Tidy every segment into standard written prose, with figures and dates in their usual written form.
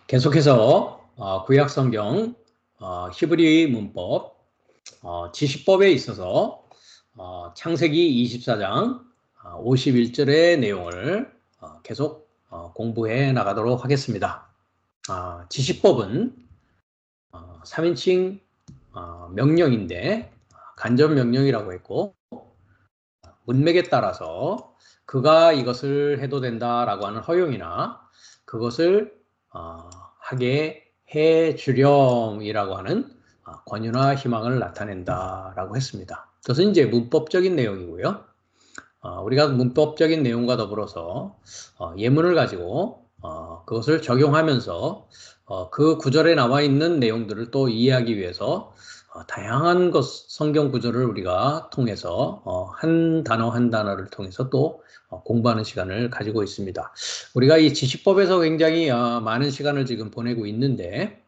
계속해서 구약 성경 히브리 문법 지시법에 있어서 창세기 24장 51절의 내용을 계속 공부해 나가도록 하겠습니다. 지시법은 3인칭 명령인데 간접 명령이라고 했고, 문맥에 따라서 그가 이것을 해도 된다라고 하는 허용이나 그것을 하게 해 주렴이라고 하는 권유나 희망을 나타낸다라고 했습니다. 그것은 이제 문법적인 내용이고요. 우리가 문법적인 내용과 더불어서 예문을 가지고 그것을 적용하면서 그 구절에 나와 있는 내용들을 또 이해하기 위해서 다양한 성경 구절을 우리가 통해서 한 단어 한 단어를 통해서 또 공부하는 시간을 가지고 있습니다. 우리가 이 지시법에서 굉장히 많은 시간을 지금 보내고 있는데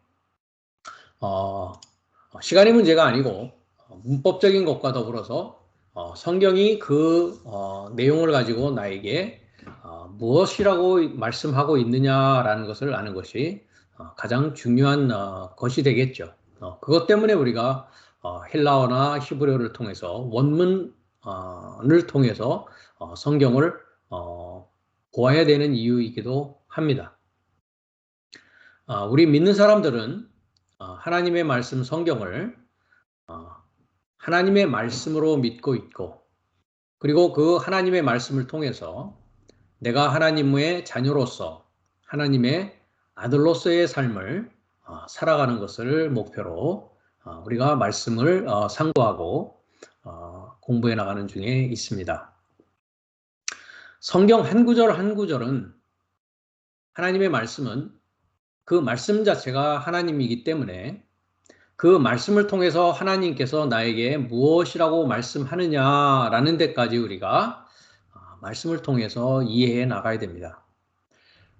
시간이 문제가 아니고 문법적인 것과 더불어서 성경이 그 내용을 가지고 나에게 무엇이라고 말씀하고 있느냐라는 것을 아는 것이 가장 중요한 것이 되겠죠. 그것 때문에 우리가 헬라어나 히브리어를 통해서 원문을 통해서 성경을 보아야 되는 이유이기도 합니다. 우리 믿는 사람들은 하나님의 말씀 성경을 하나님의 말씀으로 믿고 있고, 그리고 그 하나님의 말씀을 통해서 내가 하나님의 자녀로서 하나님의 아들로서의 삶을 살아가는 것을 목표로 우리가 말씀을 상고하고 공부해 나가는 중에 있습니다. 성경 한 구절 한 구절은, 하나님의 말씀은 그 말씀 자체가 하나님이기 때문에 그 말씀을 통해서 하나님께서 나에게 무엇이라고 말씀하느냐라는 데까지 우리가 말씀을 통해서 이해해 나가야 됩니다.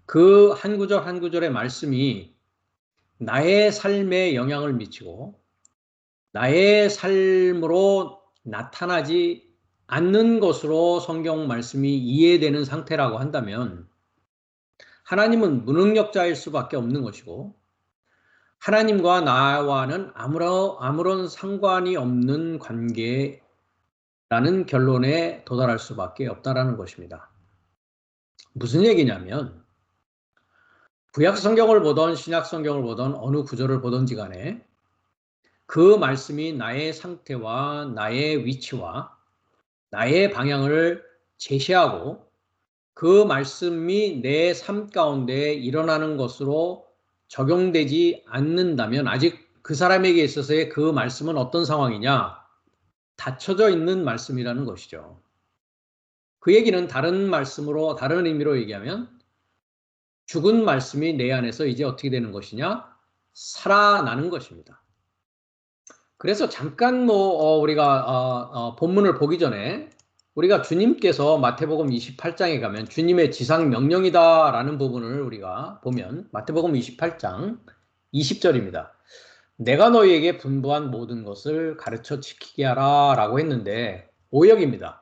그 한 구절 한 구절의 말씀이 나의 삶에 영향을 미치고 나의 삶으로 나타나지 않는 것으로 성경 말씀이 이해되는 상태라고 한다면 하나님은 무능력자일 수밖에 없는 것이고, 하나님과 나와는 아무런 상관이 없는 관계라는 결론에 도달할 수밖에 없다라는 것입니다. 무슨 얘기냐면, 구약 성경을 보던 신약 성경을 보던 어느 구절을 보든지 간에 그 말씀이 나의 상태와 나의 위치와 나의 방향을 제시하고 그 말씀이 내 삶 가운데 일어나는 것으로 적용되지 않는다면 아직 그 사람에게 있어서의 그 말씀은 어떤 상황이냐? 닫혀져 있는 말씀이라는 것이죠. 그 얘기는 다른 말씀으로, 다른 의미로 얘기하면 죽은 말씀이 내 안에서 이제 어떻게 되는 것이냐? 살아나는 것입니다. 그래서 잠깐 우리가 본문을 보기 전에 우리가 주님께서 마태복음 28장에 가면 주님의 지상 명령이다라는 부분을 우리가 보면 마태복음 28장 20절입니다. 내가 너희에게 분부한 모든 것을 가르쳐 지키게 하라 라고 했는데 오역입니다.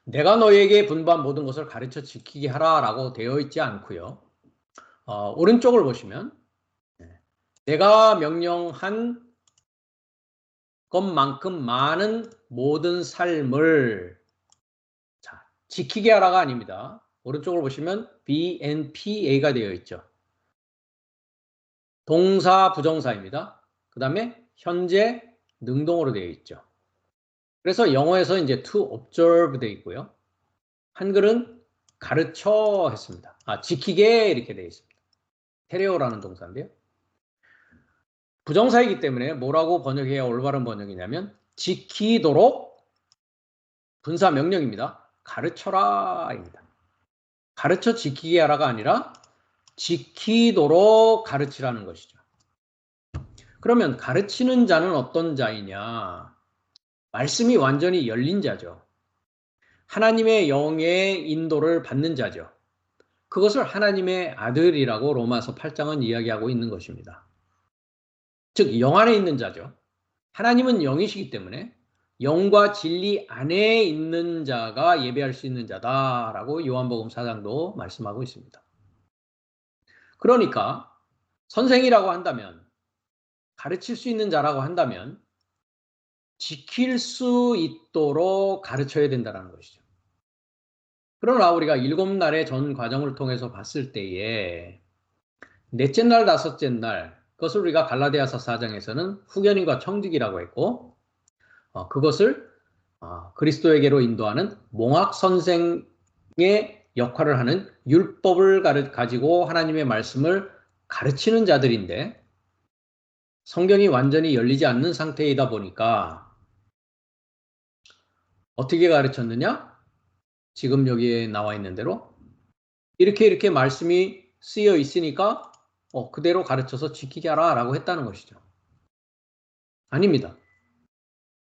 내가 너희에게 분부한 모든 것을 가르쳐 지키게 하라 라고 되어 있지 않고요. 오른쪽을 보시면 내가 명령한 것만큼 많은 모든 삶을 지키게 하라가 아닙니다. 오른쪽을 보시면 BNPA가 되어 있죠. 동사 부정사입니다. 그 다음에 현재 능동으로 되어 있죠. 그래서 영어에서 이제 to observe 되어 있고요. 한글은 가르쳐 했습니다. 지키게 이렇게 되어 있습니다. 테레오라는 동사인데요. 부정사이기 때문에 뭐라고 번역해야 올바른 번역이냐면 지키도록 분사 명령입니다. 가르쳐라입니다. 가르쳐 지키게 하라가 아니라 지키도록 가르치라는 것이죠. 그러면 가르치는 자는 어떤 자이냐? 말씀이 완전히 열린 자죠. 하나님의 영의 인도를 받는 자죠. 그것을 하나님의 아들이라고 로마서 8장은 이야기하고 있는 것입니다. 즉, 영 안에 있는 자죠. 하나님은 영이시기 때문에 영과 진리 안에 있는 자가 예배할 수 있는 자다라고 요한복음 4장도 말씀하고 있습니다. 그러니까 선생이라고 한다면, 가르칠 수 있는 자라고 한다면 지킬 수 있도록 가르쳐야 된다는 것이죠. 그러나 우리가 7날의 전 과정을 통해서 봤을 때에 넷째 날, 다섯째 날, 그것을 우리가 갈라디아서 4장에서는 후견인과 청직이라고 했고, 그것을 그리스도에게로 인도하는 몽학 선생의 역할을 하는 율법을 가지고 하나님의 말씀을 가르치는 자들인데, 성경이 완전히 열리지 않는 상태이다 보니까 어떻게 가르쳤느냐? 지금 여기에 나와 있는 대로 이렇게 말씀이 쓰여 있으니까 그대로 가르쳐서 지키게 하라 라고 했다는 것이죠. 아닙니다.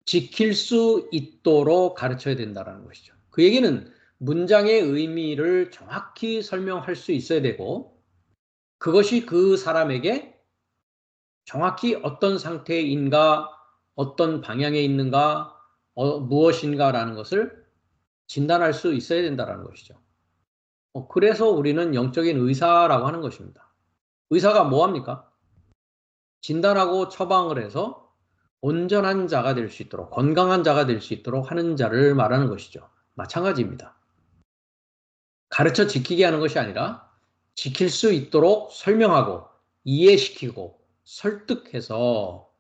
지킬 수 있도록 가르쳐야 된다는 것이죠. 그 얘기는 문장의 의미를 정확히 설명할 수 있어야 되고, 그것이 그 사람에게 정확히 어떤 상태인가, 어떤 방향에 있는가, 무엇인가라는 것을 진단할 수 있어야 된다는 것이죠. 그래서 우리는 영적인 의사라고 하는 것입니다. 의사가 뭐합니까? 진단하고 처방을 해서 온전한 자가 될 수 있도록, 건강한 자가 될 수 있도록 하는 자를 말하는 것이죠. 마찬가지입니다. 가르쳐 지키게 하는 것이 아니라 지킬 수 있도록 설명하고 이해시키고 설득해서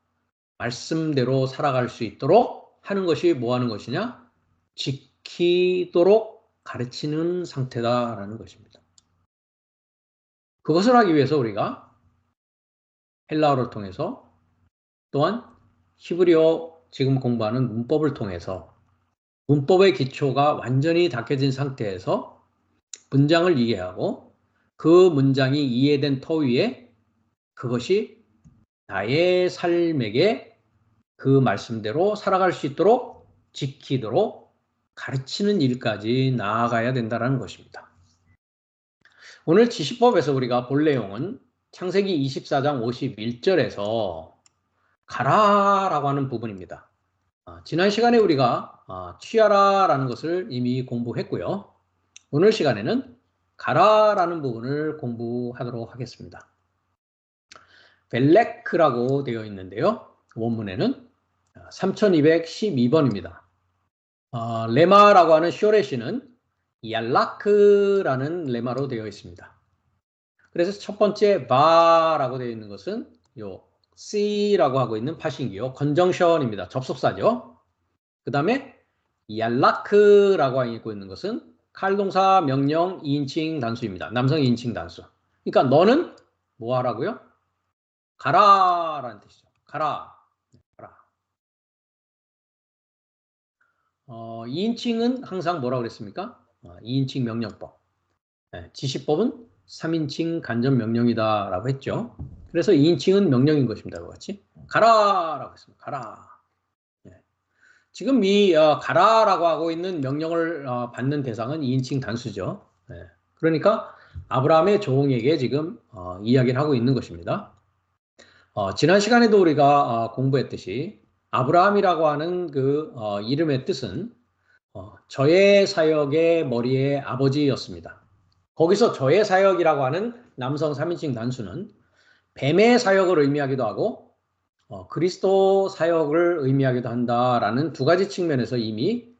말씀대로 살아갈 수 있도록 하는 것이 뭐 하는 것이냐? 지키도록 가르치는 상태다라는 것입니다. 그것을 하기 위해서 우리가 헬라어를 통해서, 또한 히브리어 지금 공부하는 문법을 통해서 문법의 기초가 완전히 닦여진 상태에서 문장을 이해하고, 그 문장이 이해된 터 위에 그것이 나의 삶에게 그 말씀대로 살아갈 수 있도록 지키도록 가르치는 일까지 나아가야 된다는 것입니다. 오늘 지시법에서 우리가 볼 내용은 창세기 24장 51절에서 가라라고 하는 부분입니다. 지난 시간에 우리가 취하라라는 것을 이미 공부했고요. 오늘 시간에는 가라라는 부분을 공부하도록 하겠습니다. 벨레크라고 되어 있는데요. 원문에는 3212번입니다. 레마라고 하는 쇼레시는 얄라크라는 레마로 되어 있습니다. 그래서 첫 번째 바라고 되어 있는 것은 요 C라고 하고 있는 파신기요. 컨정션입니다. 접속사죠. 그 다음에 얄라크라고 하고 있는 것은 칼동사 명령 2인칭 단수입니다. 남성 2인칭 단수. 그러니까 너는 뭐 하라고요? 가라라는 뜻이죠. 가라. 가라. 2인칭은 항상 뭐라고 그랬습니까? 2인칭 명령법. 지시법은 3인칭 간접 명령이다라고 했죠. 그래서 2인칭은 명령인 것입니다. 같이 가라라고 했습니다. 가라. 지금 이 가라라고 하고 있는 명령을 받는 대상은 2인칭 단수죠. 그러니까 아브라함의 종에게 지금 이야기를 하고 있는 것입니다. 지난 시간에도 우리가 공부했듯이 아브라함이라고 하는 그 이름의 뜻은 저의 사역의 머리의 아버지였습니다. 거기서 저의 사역이라고 하는 남성 3인칭 단수는 뱀의 사역을 의미하기도 하고 그리스도 사역을 의미하기도 한다라는 두 가지 측면에서 이미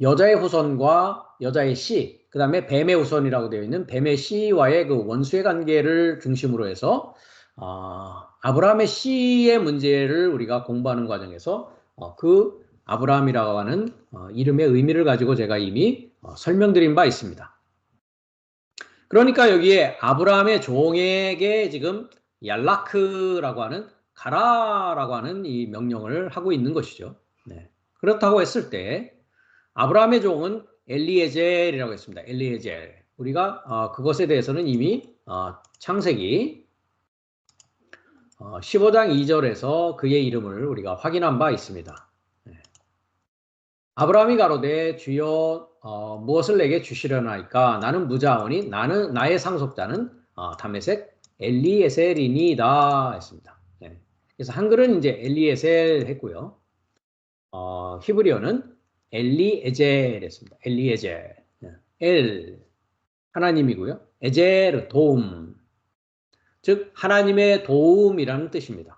여자의 후손과 여자의 씨, 그 다음에 뱀의 후손이라고 되어 있는 뱀의 씨와의 그 원수의 관계를 중심으로 해서 아브라함의 씨의 문제를 우리가 공부하는 과정에서 그 아브라함이라고 하는 이름의 의미를 가지고 제가 이미 설명드린 바 있습니다. 그러니까 여기에 아브라함의 종에게 지금 얄라크라고 하는 가라라고 하는 이 명령을 하고 있는 것이죠. 그렇다고 했을 때 아브라함의 종은 엘리에젤이라고 했습니다. 엘리에젤. 우리가 그것에 대해서는 이미 창세기 15장 2절에서 그의 이름을 우리가 확인한 바 있습니다. 아브라함이 가로되 주여 무엇을 내게 주시려나이까? 나는 무자오니 나의 상속자는 다메섹 엘리에셀이니이다 했습니다. 그래서 한글은 이제 엘리에셀 했고요. 히브리어는 엘리에젤 했습니다. 엘리에젤. 엘 하나님이고요. 에젤 도움. 즉 하나님의 도움이라는 뜻입니다.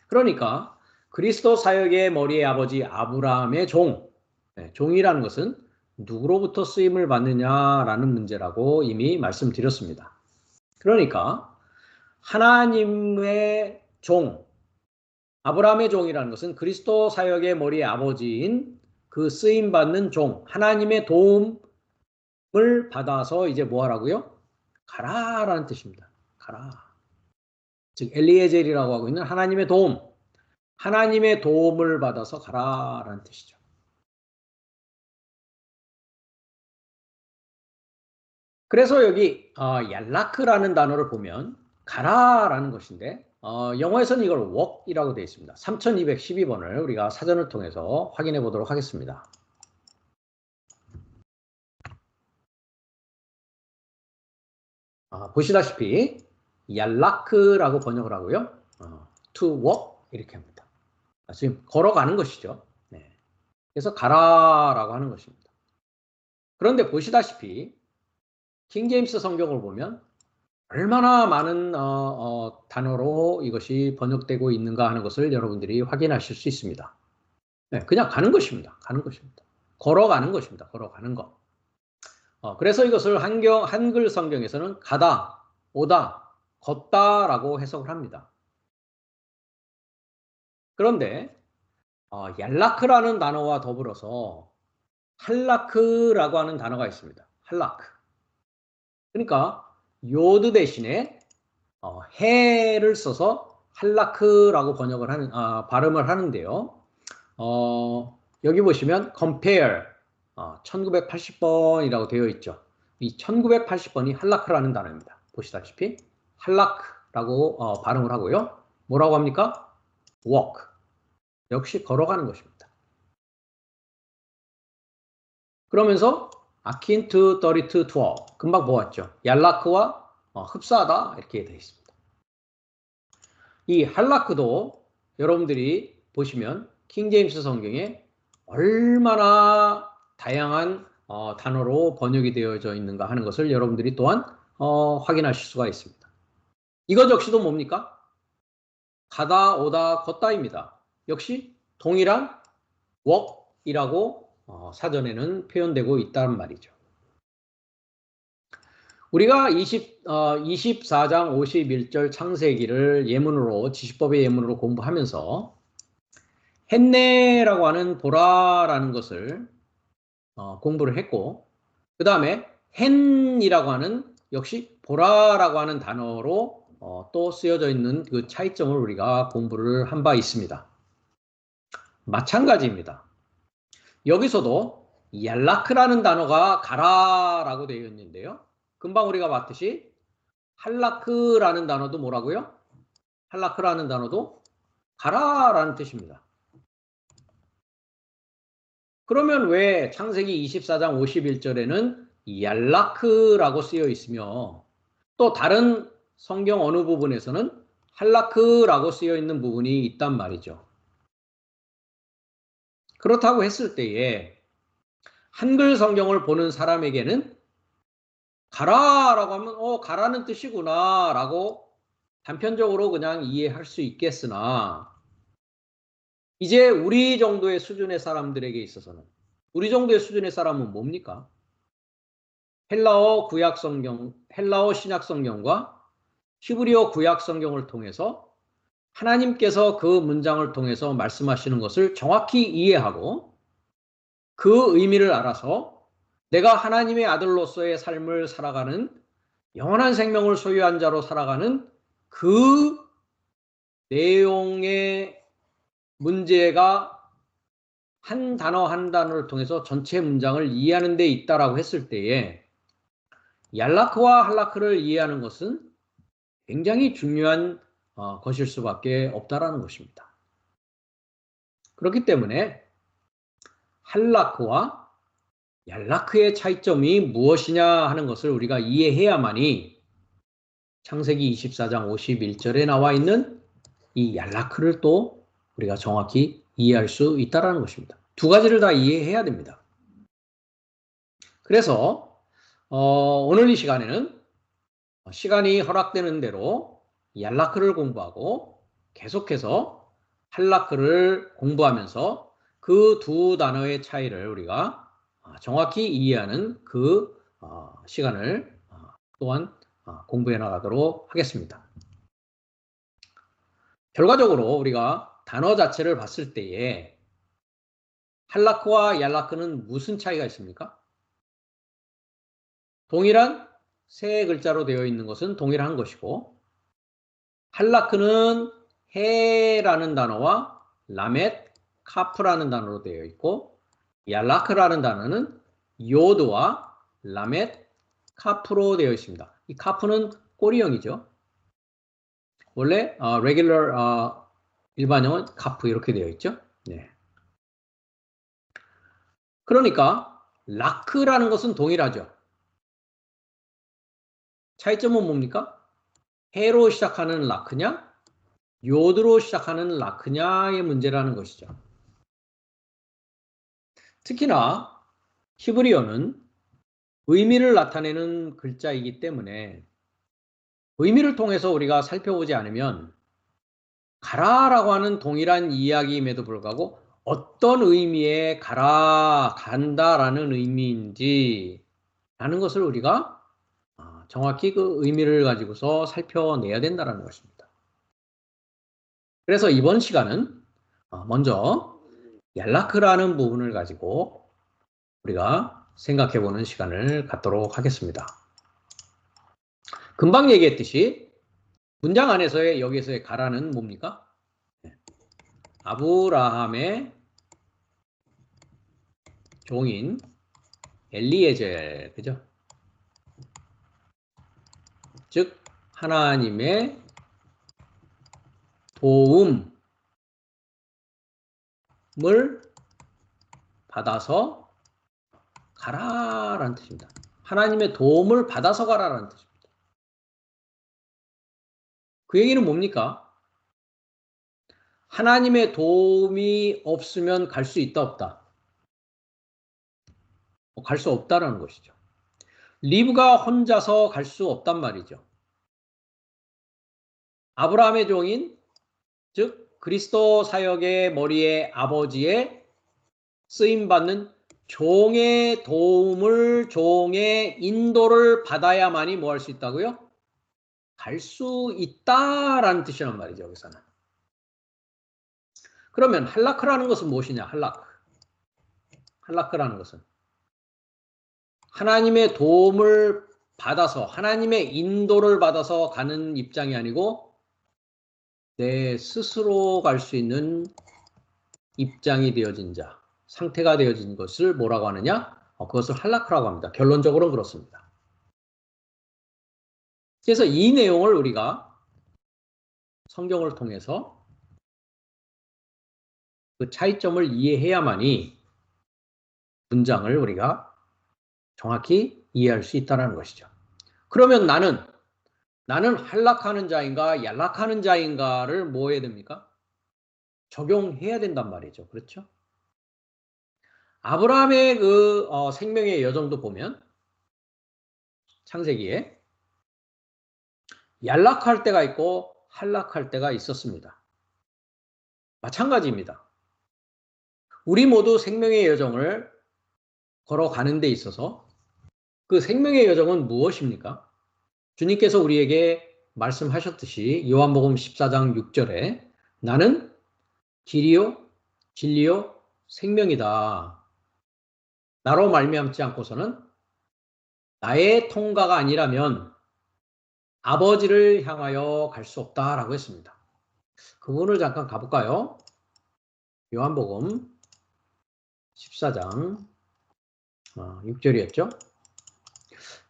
그러니까 그리스도 사역의 머리의 아버지 아브라함의 종이라는 것은 누구로부터 쓰임을 받느냐라는 문제라고 이미 말씀드렸습니다. 그러니까 하나님의 아브라함의 종이라는 것은 그리스도 사역의 머리의 아버지인 그 쓰임받는 하나님의 도움을 받아서 이제 뭐 하라고요? 가라라는 뜻입니다. 가라. 즉 엘리에젤이라고 하고 있는 하나님의 도움을 받아서 가라라는 뜻이죠. 그래서 여기 얄라크라는 단어를 보면 가라라는 것인데 영어에서는 이걸 walk이라고 되어 있습니다. 3212번을 우리가 사전을 통해서 확인해 보도록 하겠습니다. 보시다시피 얄라크라고 번역을 하고요. to walk 이렇게 합니다. 지금 걸어가는 것이죠. 네. 그래서 가라라고 하는 것입니다. 그런데 보시다시피 킹제임스 성경을 보면 얼마나 많은 단어로 이것이 번역되고 있는가 하는 것을 여러분들이 확인하실 수 있습니다. 네, 그냥 가는 것입니다. 가는 것입니다. 걸어가는 것입니다. 걸어가는 것. 그래서 이것을 한글 성경에서는 가다, 오다, 걷다라고 해석을 합니다. 그런데 얄라크라는 단어와 더불어서 할라크라고 하는 단어가 있습니다. 할라크. 그러니까 요드 대신에 해를 써서 할라크라고 발음을 하는데요. 여기 보시면 compare 1980번이라고 되어 있죠. 이 1980번이 할라크라는 단어입니다. 보시다시피 할라크라고 발음을 하고요. 뭐라고 합니까? walk. 역시 걸어가는 것입니다. 그러면서 아킨 to 32, 12 금방 보았죠. 얄라크와 흡사하다 이렇게 되어 있습니다. 이 할라크도 여러분들이 보시면 킹제임스 성경에 얼마나 다양한 단어로 번역이 되어져 있는가 하는 것을 여러분들이 또한 확인하실 수가 있습니다. 이것 역시도 뭡니까? 가다, 오다, 걷다입니다. 역시 동일한 walk이라고 사전에는 표현되고 있다는 말이죠. 우리가 24장 51절 창세기를 지식법의 예문으로 공부하면서 했네라고 하는 보라라는 것을 공부를 했고, 그 다음에 헨이라고 하는 역시 보라라고 하는 단어로 또 쓰여져 있는 그 차이점을 우리가 공부를 한 바 있습니다. 마찬가지입니다. 여기서도 얄라크라는 단어가 가라라고 되어 있는데요. 금방 우리가 봤듯이 할라크라는 단어도 뭐라고요? 할라크라는 단어도 가라라는 뜻입니다. 그러면 왜 창세기 24장 51절에는 얄라크라고 쓰여 있으며 또 다른 성경 어느 부분에서는 할라크라고 쓰여 있는 부분이 있단 말이죠. 그렇다고 했을 때에 한글 성경을 보는 사람에게는 가라라고 하면 가라는 뜻이구나 라고 단편적으로 그냥 이해할 수 있겠으나 이제 우리 정도의 수준의 사람들에게 있어서는 우리 정도의 수준의 사람은 뭡니까? 헬라어 신약 성경과 히브리어 구약 성경을 통해서 하나님께서 그 문장을 통해서 말씀하시는 것을 정확히 이해하고 그 의미를 알아서 내가 하나님의 아들로서의 삶을 살아가는 영원한 생명을 소유한 자로 살아가는 그 내용의 문제가 한 단어 한 단어를 통해서 전체 문장을 이해하는 데 있다라고 했을 때에 얄라크와 할라크를 이해하는 것은 굉장히 중요한 것일 수밖에 없다라는 것입니다. 그렇기 때문에 할라크와 얄라크의 차이점이 무엇이냐 하는 것을 우리가 이해해야만이 창세기 24장 51절에 나와 있는 이 얄라크를 또 우리가 정확히 이해할 수 있다는 것입니다. 두 가지를 다 이해해야 됩니다. 그래서 오늘 이 시간에는 시간이 허락되는 대로 얄라크를 공부하고 계속해서 할라크를 공부하면서 그 두 단어의 차이를 우리가 정확히 이해하는 그 시간을 또한 공부해 나가도록 하겠습니다. 결과적으로 우리가 단어 자체를 봤을 때에 할라크와 얄라크는 무슨 차이가 있습니까? 동일한 세 글자로 되어 있는 것은 동일한 것이고, 할라크는 해라는 단어와 라멧, 카프라는 단어로 되어 있고, 얄라크라는 단어는 요드와 라멧, 카프로 되어 있습니다. 이 카프는 꼬리형이죠. 원래 regular 일반형은 카프 이렇게 되어 있죠. 네. 그러니까 라크라는 것은 동일하죠. 차이점은 뭡니까? 해로 시작하는 라크냐, 요드로 시작하는 라크냐의 문제라는 것이죠. 특히나 히브리어는 의미를 나타내는 글자이기 때문에 의미를 통해서 우리가 살펴보지 않으면 가라라고 하는 동일한 이야기임에도 불구하고 어떤 의미의 가라, 간다라는 의미인지 라는 것을 우리가 정확히 그 의미를 가지고서 살펴내야 된다는 것입니다. 그래서 이번 시간은 먼저 얄라크라는 부분을 가지고 우리가 생각해보는 시간을 갖도록 하겠습니다. 금방 얘기했듯이 문장 안에서의 여기서의 가라는 뭡니까? 아브라함의 종인 엘리에젤, 그죠? 즉 하나님의 도움을 받아서 가라라는 뜻입니다. 하나님의 도움을 받아서 가라라는 뜻입니다. 그 얘기는 뭡니까? 하나님의 도움이 없으면 갈 수 있다 없다? 갈 수 없다라는 것이죠. 리브가 혼자서 갈 수 없단 말이죠. 아브라함의 종인, 즉 그리스도 사역의 머리의 아버지의 쓰임받는 종의 도움을, 종의 인도를 받아야만이 뭐 할 수 있다고요? 갈 수 있다라는 뜻이란 말이죠. 여기서는. 그러면 할라크라는 것은 무엇이냐? 할라크라는 것은 하나님의 도움을 받아서, 하나님의 인도를 받아서 가는 입장이 아니고 내 스스로 갈 수 있는 입장이 되어진 자, 상태가 되어진 것을 뭐라고 하느냐? 그것을 할라크라고 합니다. 결론적으로는 그렇습니다. 그래서 이 내용을 우리가 성경을 통해서 그 차이점을 이해해야만이 문장을 우리가 정확히 이해할 수 있다는 것이죠. 그러면 나는 할락하는 자인가 얄락하는 자인가를 뭐 해야 됩니까? 적용해야 된단 말이죠. 그렇죠? 아브라함의 그 생명의 여정도 보면 창세기에 얄락할 때가 있고 할락할 때가 있었습니다. 마찬가지입니다. 우리 모두 생명의 여정을 걸어가는 데 있어서 그 생명의 여정은 무엇입니까? 주님께서 우리에게 말씀하셨듯이 요한복음 14장 6절에 나는 길이요 진리요 생명이다. 나로 말미암지 않고서는 나의 통과가 아니라면 아버지를 향하여 갈 수 없다라고 했습니다. 그 부분을 잠깐 가볼까요? 요한복음 14장 6절이었죠.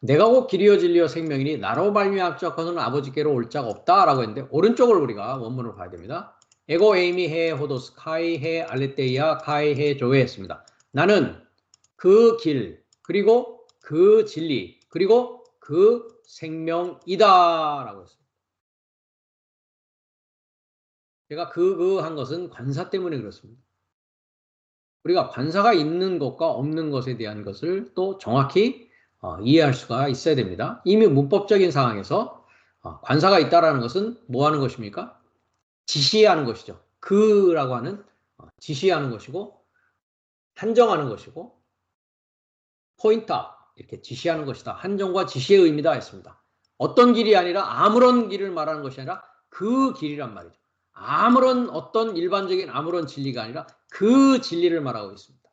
내가 곧 길이요 진리요 생명이니 나로 말미암지 않고서는 아버지께로 올 자가 없다라고 했는데 오른쪽을 우리가 원문을 봐야 됩니다. 에고 에이미 해 호도스 카이 해 알레테이아 카이 해 조에 했습니다. 나는 그 길 그리고 그 진리 그리고 그 생명이다 라고 했습니다. 제가 한 것은 관사 때문에 그렇습니다. 우리가 관사가 있는 것과 없는 것에 대한 것을 또 정확히 이해할 수가 있어야 됩니다. 이미 문법적인 상황에서 관사가 있다라는 것은 뭐 하는 것입니까? 지시하는 것이죠. 그라고 하는 지시하는 것이고 한정하는 것이고 포인트 이렇게 지시하는 것이다. 한정과 지시의 의미다 했습니다. 어떤 길이 아니라 아무런 길을 말하는 것이 아니라 그 길이란 말이죠. 아무런 어떤 일반적인 아무런 진리가 아니라 그 진리를 말하고 있습니다.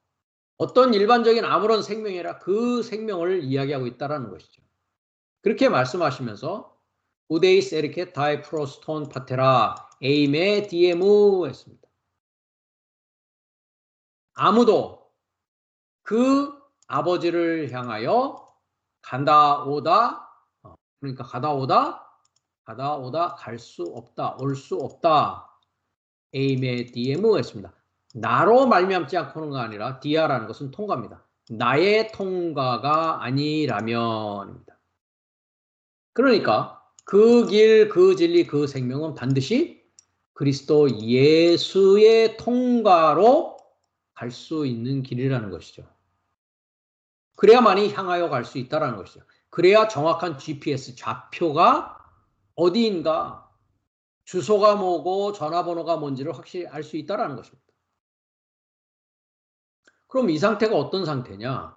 어떤 일반적인 아무런 생명이 아니라 그 생명을 이야기하고 있다는 것이죠. 그렇게 말씀하시면서 우데이스 에리케 다이 프로스톤 파테라 에이메 디에무 했습니다. 아무도 그 아버지를 향하여 간다 오다 그러니까 가다 오다 갈 수 없다 올 수 없다 에이메 디에무 했습니다. 나로 말미암지 않고는가 아니라 디아라는 것은 통과입니다. 나의 통과가 아니라면입니다. 그러니까 그 길, 그 진리, 그 생명은 반드시 그리스도 예수의 통과로 갈 수 있는 길이라는 것이죠. 그래야만이 향하여 갈 수 있다는 것이죠. 그래야 정확한 GPS 좌표가 어디인가, 주소가 뭐고 전화번호가 뭔지를 확실히 알 수 있다는 것입니다. 그럼 이 상태가 어떤 상태냐?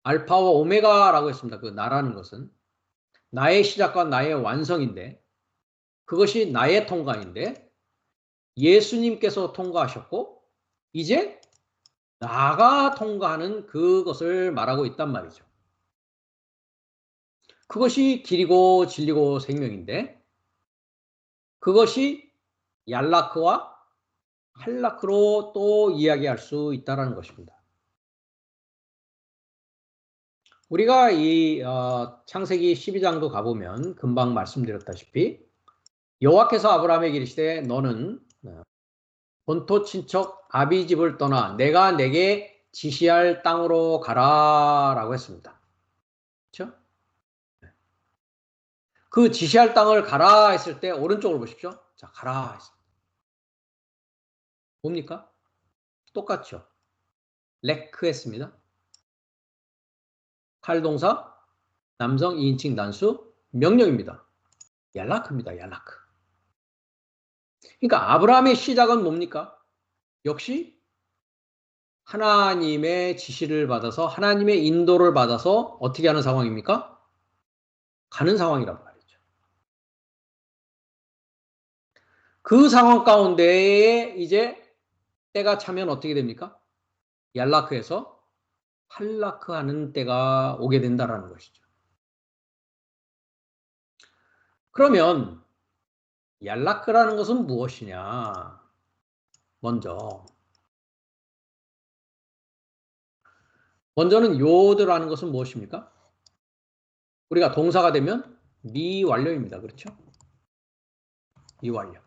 알파와 오메가라고 했습니다. 그 나라는 것은 나의 시작과 나의 완성인데 그것이 나의 통과인데 예수님께서 통과하셨고 이제 나가 통과하는 그것을 말하고 있단 말이죠. 그것이 길이고 진리고 생명인데 그것이 얄라크와 할라크로 또 이야기할 수 있다는 것입니다. 우리가 이 창세기 12장도 가보면 금방 말씀드렸다시피 여호와께서 아브라함에게 이르시되 너는 본토 친척 아비 집을 떠나 내가 내게 지시할 땅으로 가라라고 했습니다. 그렇죠? 그 지시할 땅을 가라 했을 때 오른쪽으로 보십시오. 자, 가라 했습니다. 뭡니까? 똑같죠. 레크 했습니다. 칼동사, 남성 2인칭 단수, 명령입니다. 얄라크입니다. 얄라크. 그러니까 아브라함의 시작은 뭡니까? 역시 하나님의 지시를 받아서 하나님의 인도를 받아서 어떻게 하는 상황입니까? 가는 상황이란 말이죠. 그 상황 가운데에 이제 때가 차면 어떻게 됩니까? 얄라크에서 할라크 하는 때가 오게 된다는 것이죠. 그러면 얄라크라는 것은 무엇이냐? 먼저는 요드라는 것은 무엇입니까? 우리가 동사가 되면 미완료입니다. 그렇죠? 미완료.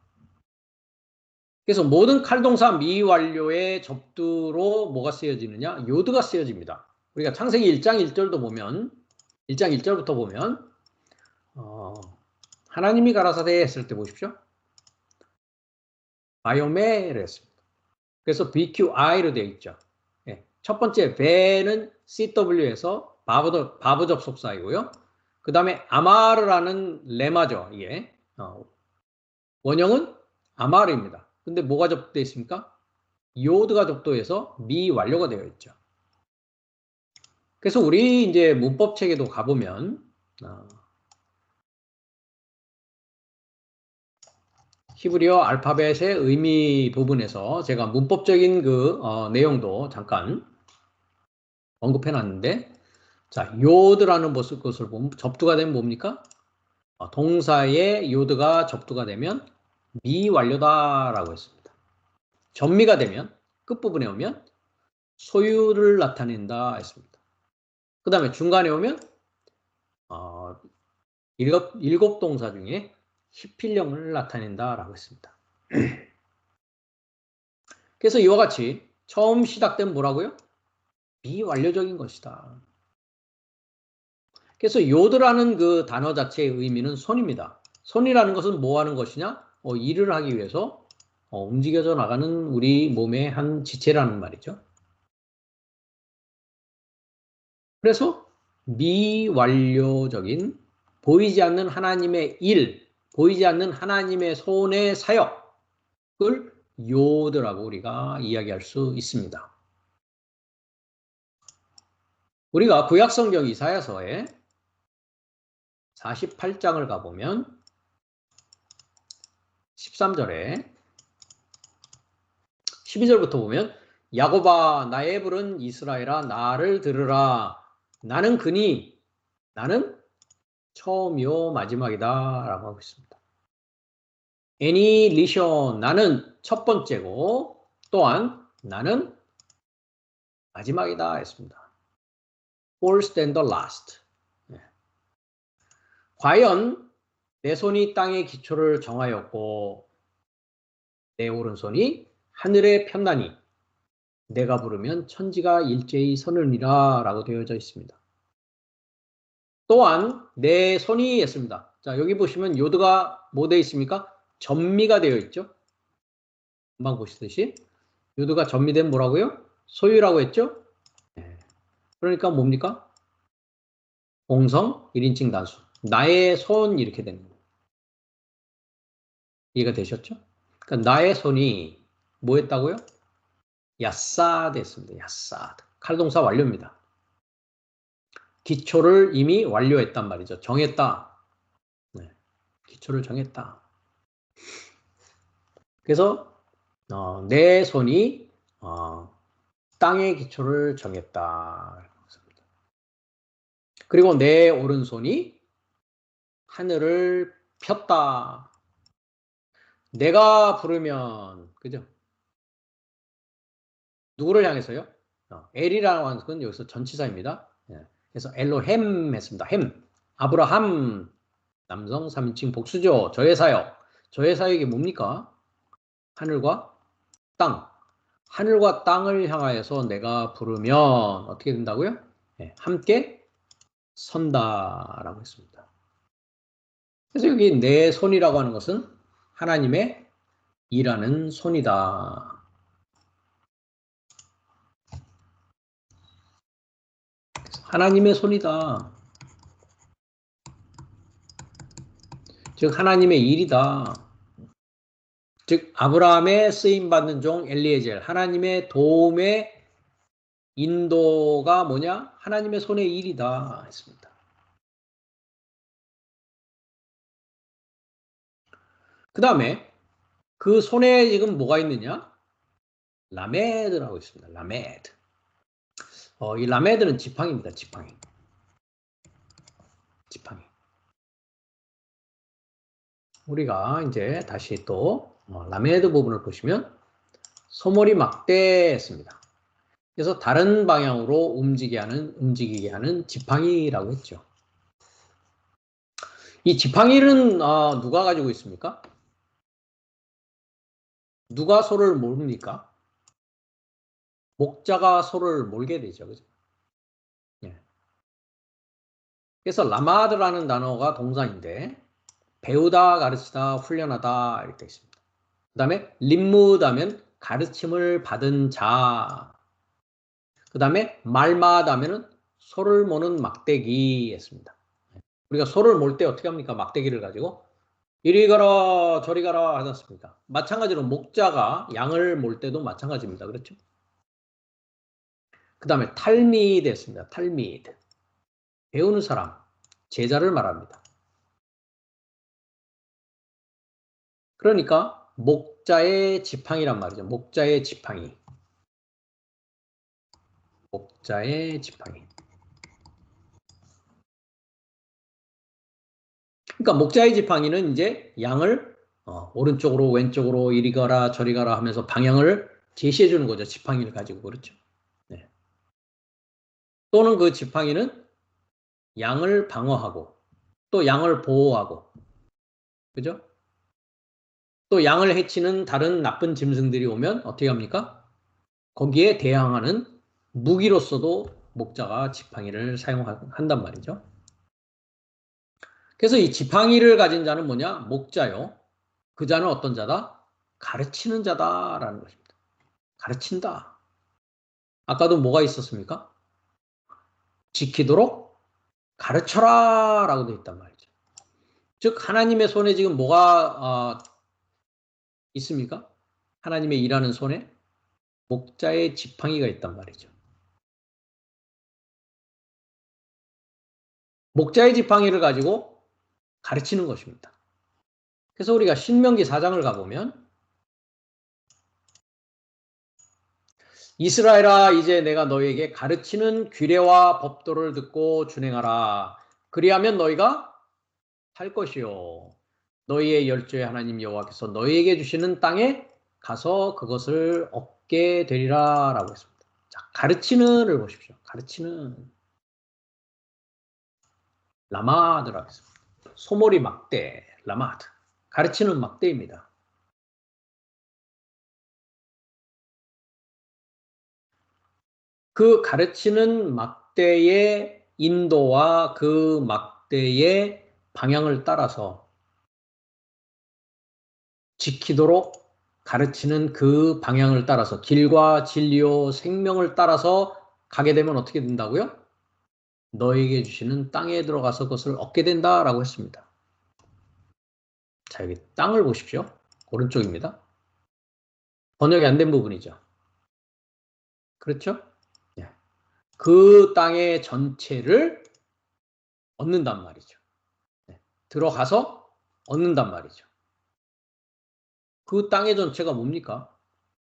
그래서 모든 칼동사 미완료의 접두로 뭐가 쓰여지느냐? 요드가 쓰여집니다. 우리가 창세기 1장 1절도 보면 1장 1절부터 보면 하나님이 가라사대 했을 때 보십시오. 바이오메를 했습니다. 그래서 BQI로 되어 있죠. 예. 첫 번째 배는 CW에서 바브 접속사이고요. 그 다음에 아마르라는 레마죠. 이게 원형은 아마르입니다. 근데 뭐가 접속되어 있습니까? 요드가 접속해서 미완료가 되어 있죠. 그래서 우리 이제 문법 책에도 가보면 히브리어 알파벳의 의미 부분에서 제가 문법적인 그 내용도 잠깐 언급해 놨는데 자, 요드라는 것을 보면 접두가 되면 뭡니까? 동사의 요드가 접두가 되면 미완료다라고 했습니다. 전미가 되면 끝부분에 오면 소유를 나타낸다 했습니다. 그 다음에 중간에 오면 일곱 동사 중에 히필령을 나타낸다라고 했습니다. 그래서 이와 같이 처음 시작된 뭐라고요? 미완료적인 것이다. 그래서 요드라는 그 단어 자체의 의미는 손입니다. 손이라는 것은 뭐 하는 것이냐? 일을 하기 위해서 움직여져 나가는 우리 몸의 한 지체라는 말이죠. 그래서 미완료적인 보이지 않는 하나님의 일, 보이지 않는 하나님의 손의 사역을 요드라고 우리가 이야기할 수 있습니다. 우리가 구약성경 이사야서에 48장을 가보면 13절에 12절부터 보면 야곱아 나의 부른 이스라엘아 나를 들으라 나는 그니 나는 처음이요 마지막이다 라고 하고 있습니다. 애니 리션 나는 첫 번째고 또한 나는 마지막이다 했습니다. First and the last. 네. 과연 내 손이 땅의 기초를 정하였고 내 오른손이 하늘에 폈나니 내가 부르면 천지가 일제히 서느니라 라고 되어져 있습니다. 또한 내 손이 했습니다. 자 여기 보시면 요드가 뭐 되어 있습니까? 전미가 되어 있죠. 금방 보시듯이 요드가 전미된 뭐라고요? 소유라고 했죠. 네. 그러니까 뭡니까? 공성 1인칭 단수 나의 손 이렇게 되는 거예요. 이해가 되셨죠? 그러니까 나의 손이 뭐 했다고요? 야사드 했습니다. 야사드 칼동사 완료입니다. 기초를 이미 완료했단 말이죠. 정했다. 네. 기초를 정했다. 그래서 내 손이 땅의 기초를 정했다. 그리고 내 오른손이 하늘을 폈다. 내가 부르면 그죠? 누구를 향해서요? 엘이라고 하는 건 여기서 전치사입니다. 그래서 엘로햄 했습니다. 햄. 아브라함 남성 3인칭 복수죠. 저의 사역. 저의 사역이 뭡니까? 하늘과 땅. 하늘과 땅을 향하여서 내가 부르면 어떻게 된다고요? 네, 함께 선다라고 했습니다. 그래서 여기 내 손이라고 하는 것은 하나님의 일하는 손이다. 하나님의 손이다. 즉 하나님의 일이다. 즉 아브라함의 쓰임받는 종 엘리에젤 하나님의 도움의 인도가 뭐냐? 하나님의 손의 일이다 했습니다. 그 다음에 그 손에 지금 뭐가 있느냐? 라메드라고 있습니다. 라메드. 이 라메드는 지팡이입니다. 지팡이. 지팡이. 우리가 이제 다시 또 라메드 부분을 보시면 소머리 막대 했습니다. 그래서 다른 방향으로 움직이게 하는 지팡이라고 했죠. 이 지팡이는 누가 가지고 있습니까? 누가 소를 모릅니까? 목자가 소를 몰게 되죠. 그죠? 예. 그래서 라마드라는 단어가 동사인데 배우다, 가르치다, 훈련하다 이렇게 되어 있습니다. 그 다음에 림무다면 가르침을 받은 자. 그 다음에 말마다면은 소를 모는 막대기 했습니다. 우리가 소를 몰 때 어떻게 합니까? 막대기를 가지고 이리 가라 저리 가라 하지 않습니까? 마찬가지로 목자가 양을 몰 때도 마찬가지입니다. 그렇죠? 그 다음에 탈미드 했습니다. 탈미드. 배우는 사람, 제자를 말합니다. 그러니까 목자의 지팡이란 말이죠. 목자의 지팡이. 목자의 지팡이. 그러니까 목자의 지팡이는 이제 양을 오른쪽으로 왼쪽으로 이리 가라 저리 가라 하면서 방향을 제시해 주는 거죠. 지팡이를 가지고 그렇죠. 네. 또는 그 지팡이는 양을 방어하고 또 양을 보호하고 그죠? 또 양을 해치는 다른 나쁜 짐승들이 오면 어떻게 합니까? 거기에 대항하는 무기로서도 목자가 지팡이를 사용한단 말이죠. 그래서 이 지팡이를 가진 자는 뭐냐? 목자요. 그 자는 어떤 자다? 가르치는 자다라는 것입니다. 가르친다. 아까도 뭐가 있었습니까? 지키도록 가르쳐라 라고 되어 있단 말이죠. 즉 하나님의 손에 지금 뭐가 있습니까? 하나님의 일하는 손에 목자의 지팡이가 있단 말이죠. 목자의 지팡이를 가지고 가르치는 것입니다. 그래서 우리가 신명기 4장을 가보면 이스라엘아 이제 내가 너희에게 가르치는 규례와 법도를 듣고 준행하라. 그리하면 너희가 살 것이요. 너희의 열조의 하나님 여호와께서 너희에게 주시는 땅에 가서 그것을 얻게 되리라 라고 했습니다. 자, 가르치는을 보십시오. 가르치는 라마드라고 했습니다. 소몰이 막대 라마드. 가르치는 막대입니다. 그 가르치는 막대의 인도와 그 막대의 방향을 따라서 지키도록 가르치는 그 방향을 따라서 길과 진리요 생명을 따라서 가게 되면 어떻게 된다고요? 너에게 주시는 땅에 들어가서 그것을 얻게 된다라고 했습니다. 자, 여기 땅을 보십시오. 오른쪽입니다. 번역이 안 된 부분이죠. 그렇죠? 그 땅의 전체를 얻는단 말이죠. 들어가서 얻는단 말이죠. 그 땅의 전체가 뭡니까?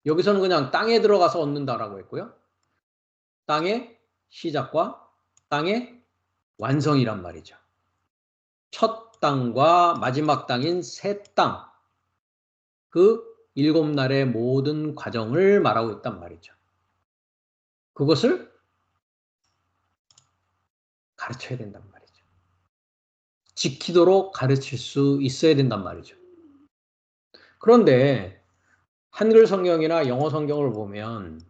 여기서는 그냥 땅에 들어가서 얻는다라고 했고요. 땅의 시작과 땅의 완성이란 말이죠. 첫 땅과 마지막 땅인 새 땅, 그 7날의 모든 과정을 말하고 있단 말이죠. 그것을 가르쳐야 된단 말이죠. 지키도록 가르칠 수 있어야 된단 말이죠. 그런데 한글 성경이나 영어 성경을 보면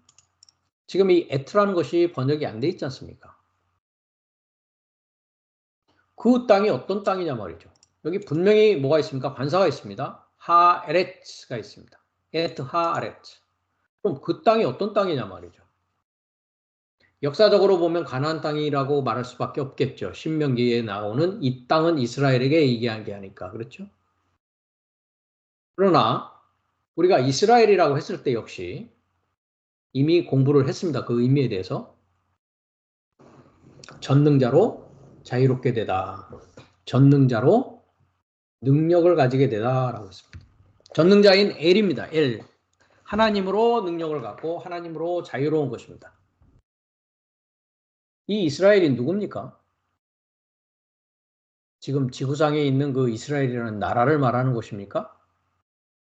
지금 이 at라는 것이 번역이 안 돼 있지 않습니까? 그 땅이 어떤 땅이냐 말이죠. 여기 분명히 뭐가 있습니까? 관사가 있습니다. 하에렛가 있습니다. et 하에렛. 그럼 그 땅이 어떤 땅이냐 말이죠. 역사적으로 보면 가나안 땅이라고 말할 수밖에 없겠죠. 신명기에 나오는 이 땅은 이스라엘에게 얘기하니까. 그렇죠? 그러나 우리가 이스라엘이라고 했을 때 역시 이미 공부를 했습니다. 그 의미에 대해서. 전능자로 자유롭게 되다. 전능자로 능력을 가지게 되다라고 했습니다. 전능자인 엘입니다. 엘. 하나님으로 능력을 갖고 하나님으로 자유로운 것입니다. 이 이스라엘이 누굽니까? 지금 지구상에 있는 그 이스라엘이라는 나라를 말하는 것입니까?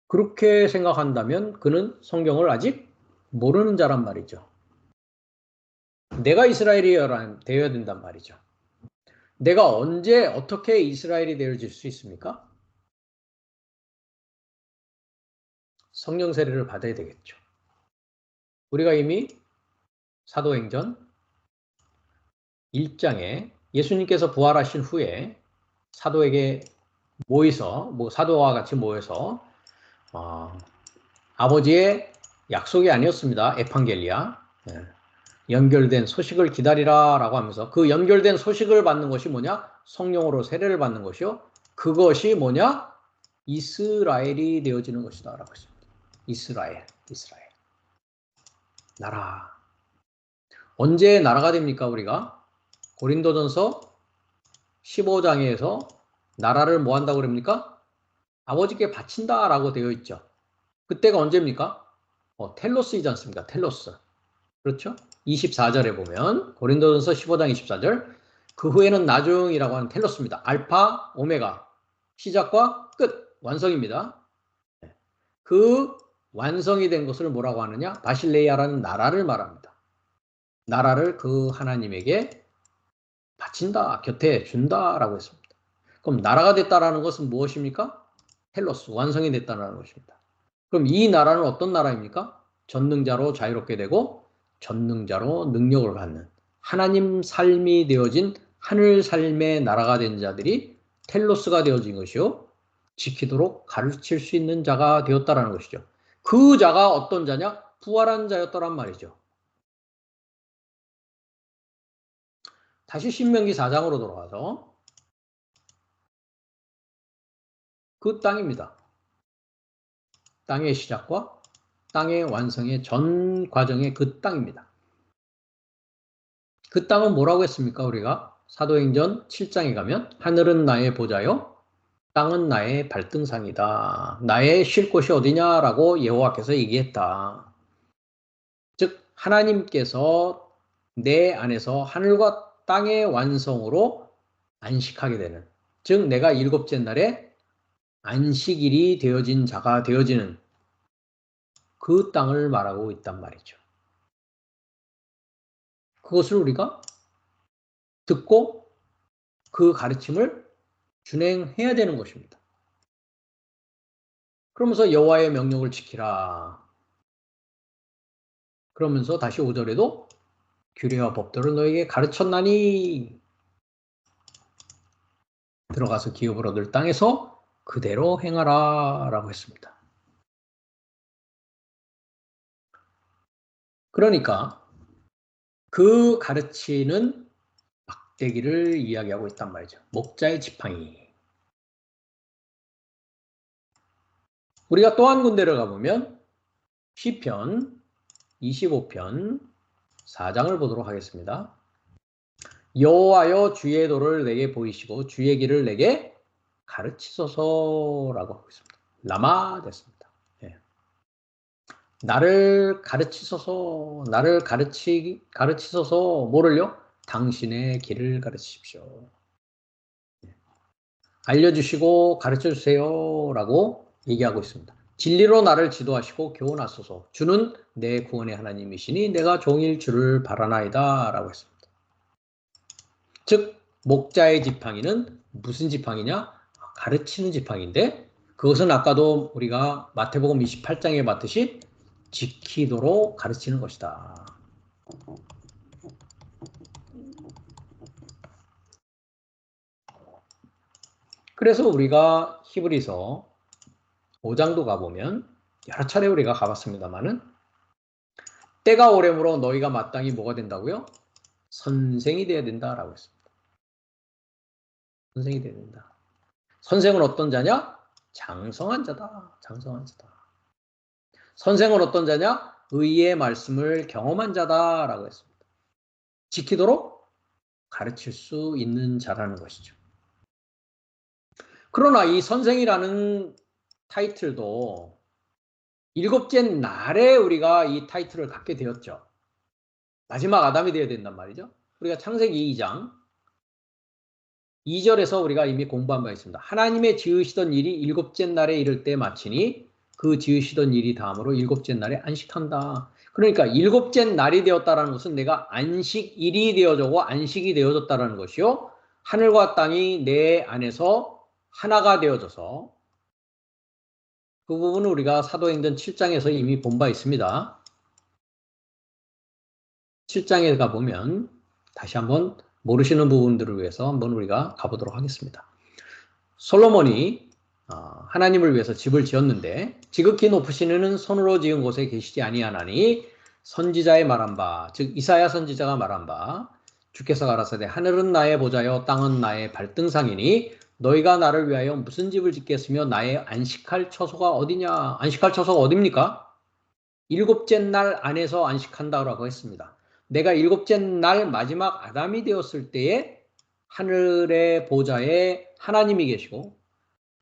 그렇게 생각한다면 그는 성경을 아직 모르는 자란 말이죠. 내가 이스라엘이 되어야 된단 말이죠. 내가 언제 어떻게 이스라엘이 되어질 수 있습니까? 성령 세례를 받아야 되겠죠. 우리가 이미 사도행전 1장에 예수님께서 부활하신 후에 사도에게 모여서 사도와 같이 모여서 아버지의 약속이 아니었습니다. 에판겔리아. 연결된 소식을 기다리라 라고 하면서 그 연결된 소식을 받는 것이 뭐냐? 성령으로 세례를 받는 것이요. 그것이 뭐냐? 이스라엘이 되어지는 것이다 라고 했습니다. 이스라엘. 나라. 언제 나라가 됩니까 우리가? 고린도전서 15장에서 나라를 뭐 한다고 그럽니까? 아버지께 바친다 라고 되어 있죠. 그때가 언제입니까? 텔로스이지 않습니까? 텔로스. 그렇죠? 24절에 보면 고린도전서 15장 24절 그 후에는 나중이라고 하는 텔로스입니다. 알파, 오메가 시작과 끝 완성입니다. 그 완성이 된 것을 뭐라고 하느냐? 바실레이아라는 나라를 말합니다. 나라를 그 하나님에게 바친다, 곁에 준다라고 했습니다. 그럼 나라가 됐다라는 것은 무엇입니까? 텔로스, 완성이 됐다는 것입니다. 그럼 이 나라는 어떤 나라입니까? 전능자로 자유롭게 되고 전능자로 능력을 갖는 하나님 삶이 되어진 하늘 삶의 나라가 된 자들이 텔로스가 되어진 것이요. 지키도록 가르칠 수 있는 자가 되었다라는 것이죠. 그 자가 어떤 자냐? 부활한 자였더란 말이죠. 다시 신명기 4장으로 돌아가서 그 땅입니다. 땅의 시작과 땅의 완성의 전 과정의 그 땅입니다. 그 땅은 뭐라고 했습니까? 우리가 사도행전 7장에 가면 하늘은 나의 보좌요 땅은 나의 발등상이다. 나의 쉴 곳이 어디냐라고 여호와께서 얘기했다. 즉 하나님께서 내 안에서 하늘과 땅의 완성으로 안식하게 되는, 즉 내가 일곱째 날에 안식일이 되어진 자가 되어지는 그 땅을 말하고 있단 말이죠. 그것을 우리가 듣고 그 가르침을 준행해야 되는 것입니다. 그러면서 여호와의 명령을 지키라. 그러면서 다시 5절에도 규례와 법도를 너에게 가르쳤나니 들어가서 기업을 얻을 땅에서 그대로 행하라 라고 했습니다. 그러니까 그 가르치는 막대기를 이야기하고 있단 말이죠. 목자의 지팡이. 우리가 또 한 군데를 가보면 시편 25편 4장을 보도록 하겠습니다. 여호와여 주의 도를 내게 보이시고 주의 길을 내게 가르치소서라고 하고 있습니다. 라마 됐습니다. 예. 나를 가르치소서, 나를 가르치소서 뭐를요? 당신의 길을 가르치십시오. 예. 알려주시고 가르쳐주세요라고 얘기하고 있습니다. 진리로 나를 지도하시고 교훈하소서. 주는 내 구원의 하나님이시니 내가 종일 주를 바라나이다 라고 했습니다. 즉 목자의 지팡이는 무슨 지팡이냐? 가르치는 지팡이인데 그것은 아까도 우리가 마태복음 28장에 봤듯이 지키도록 가르치는 것이다. 그래서 우리가 히브리서 5장도 가보면 여러 차례 우리가 가봤습니다만은 때가 오래므로 너희가 마땅히 뭐가 된다고요? 선생이 되어야 된다라고 했습니다. 선생이 되어야 된다. 선생은 어떤 자냐? 장성한 자다. 장성한 자다. 선생은 어떤 자냐? 의의 말씀을 경험한 자다라고 했습니다. 지키도록 가르칠 수 있는 자라는 것이죠. 그러나 이 선생이라는 타이틀도 일곱째 날에 우리가 이 타이틀을 갖게 되었죠. 마지막 아담이 되어야 된단 말이죠. 우리가 창세기 2장 2절에서 우리가 이미 공부한 바 있습니다. 하나님의 지으시던 일이 일곱째 날에 이를 때 마치니 그 지으시던 일이 다음으로 일곱째 날에 안식한다. 그러니까 일곱째 날이 되었다는 것은 내가 안식일이 되어지고 안식이 되어졌다는 것이요. 하늘과 땅이 내 안에서 하나가 되어져서 그 부분은 우리가 사도행전 7장에서 이미 본 바 있습니다. 7장에 가보면 다시 한번 모르시는 부분들을 위해서 한번 우리가 가보도록 하겠습니다. 솔로몬이 하나님을 위해서 집을 지었는데 지극히 높으신 이는 손으로 지은 곳에 계시지 아니하나니 선지자의 말한 바, 즉 이사야 선지자가 말한 바 주께서 가라사대 하늘은 나의 보좌요 땅은 나의 발등상이니 너희가 나를 위하여 무슨 집을 짓겠으며 나의 안식할 처소가 어디냐? 안식할 처소가 어디입니까? 일곱째 날 안에서 안식한다고 했습니다. 내가 일곱째 날 마지막 아담이 되었을 때에 하늘의 보좌에 하나님이 계시고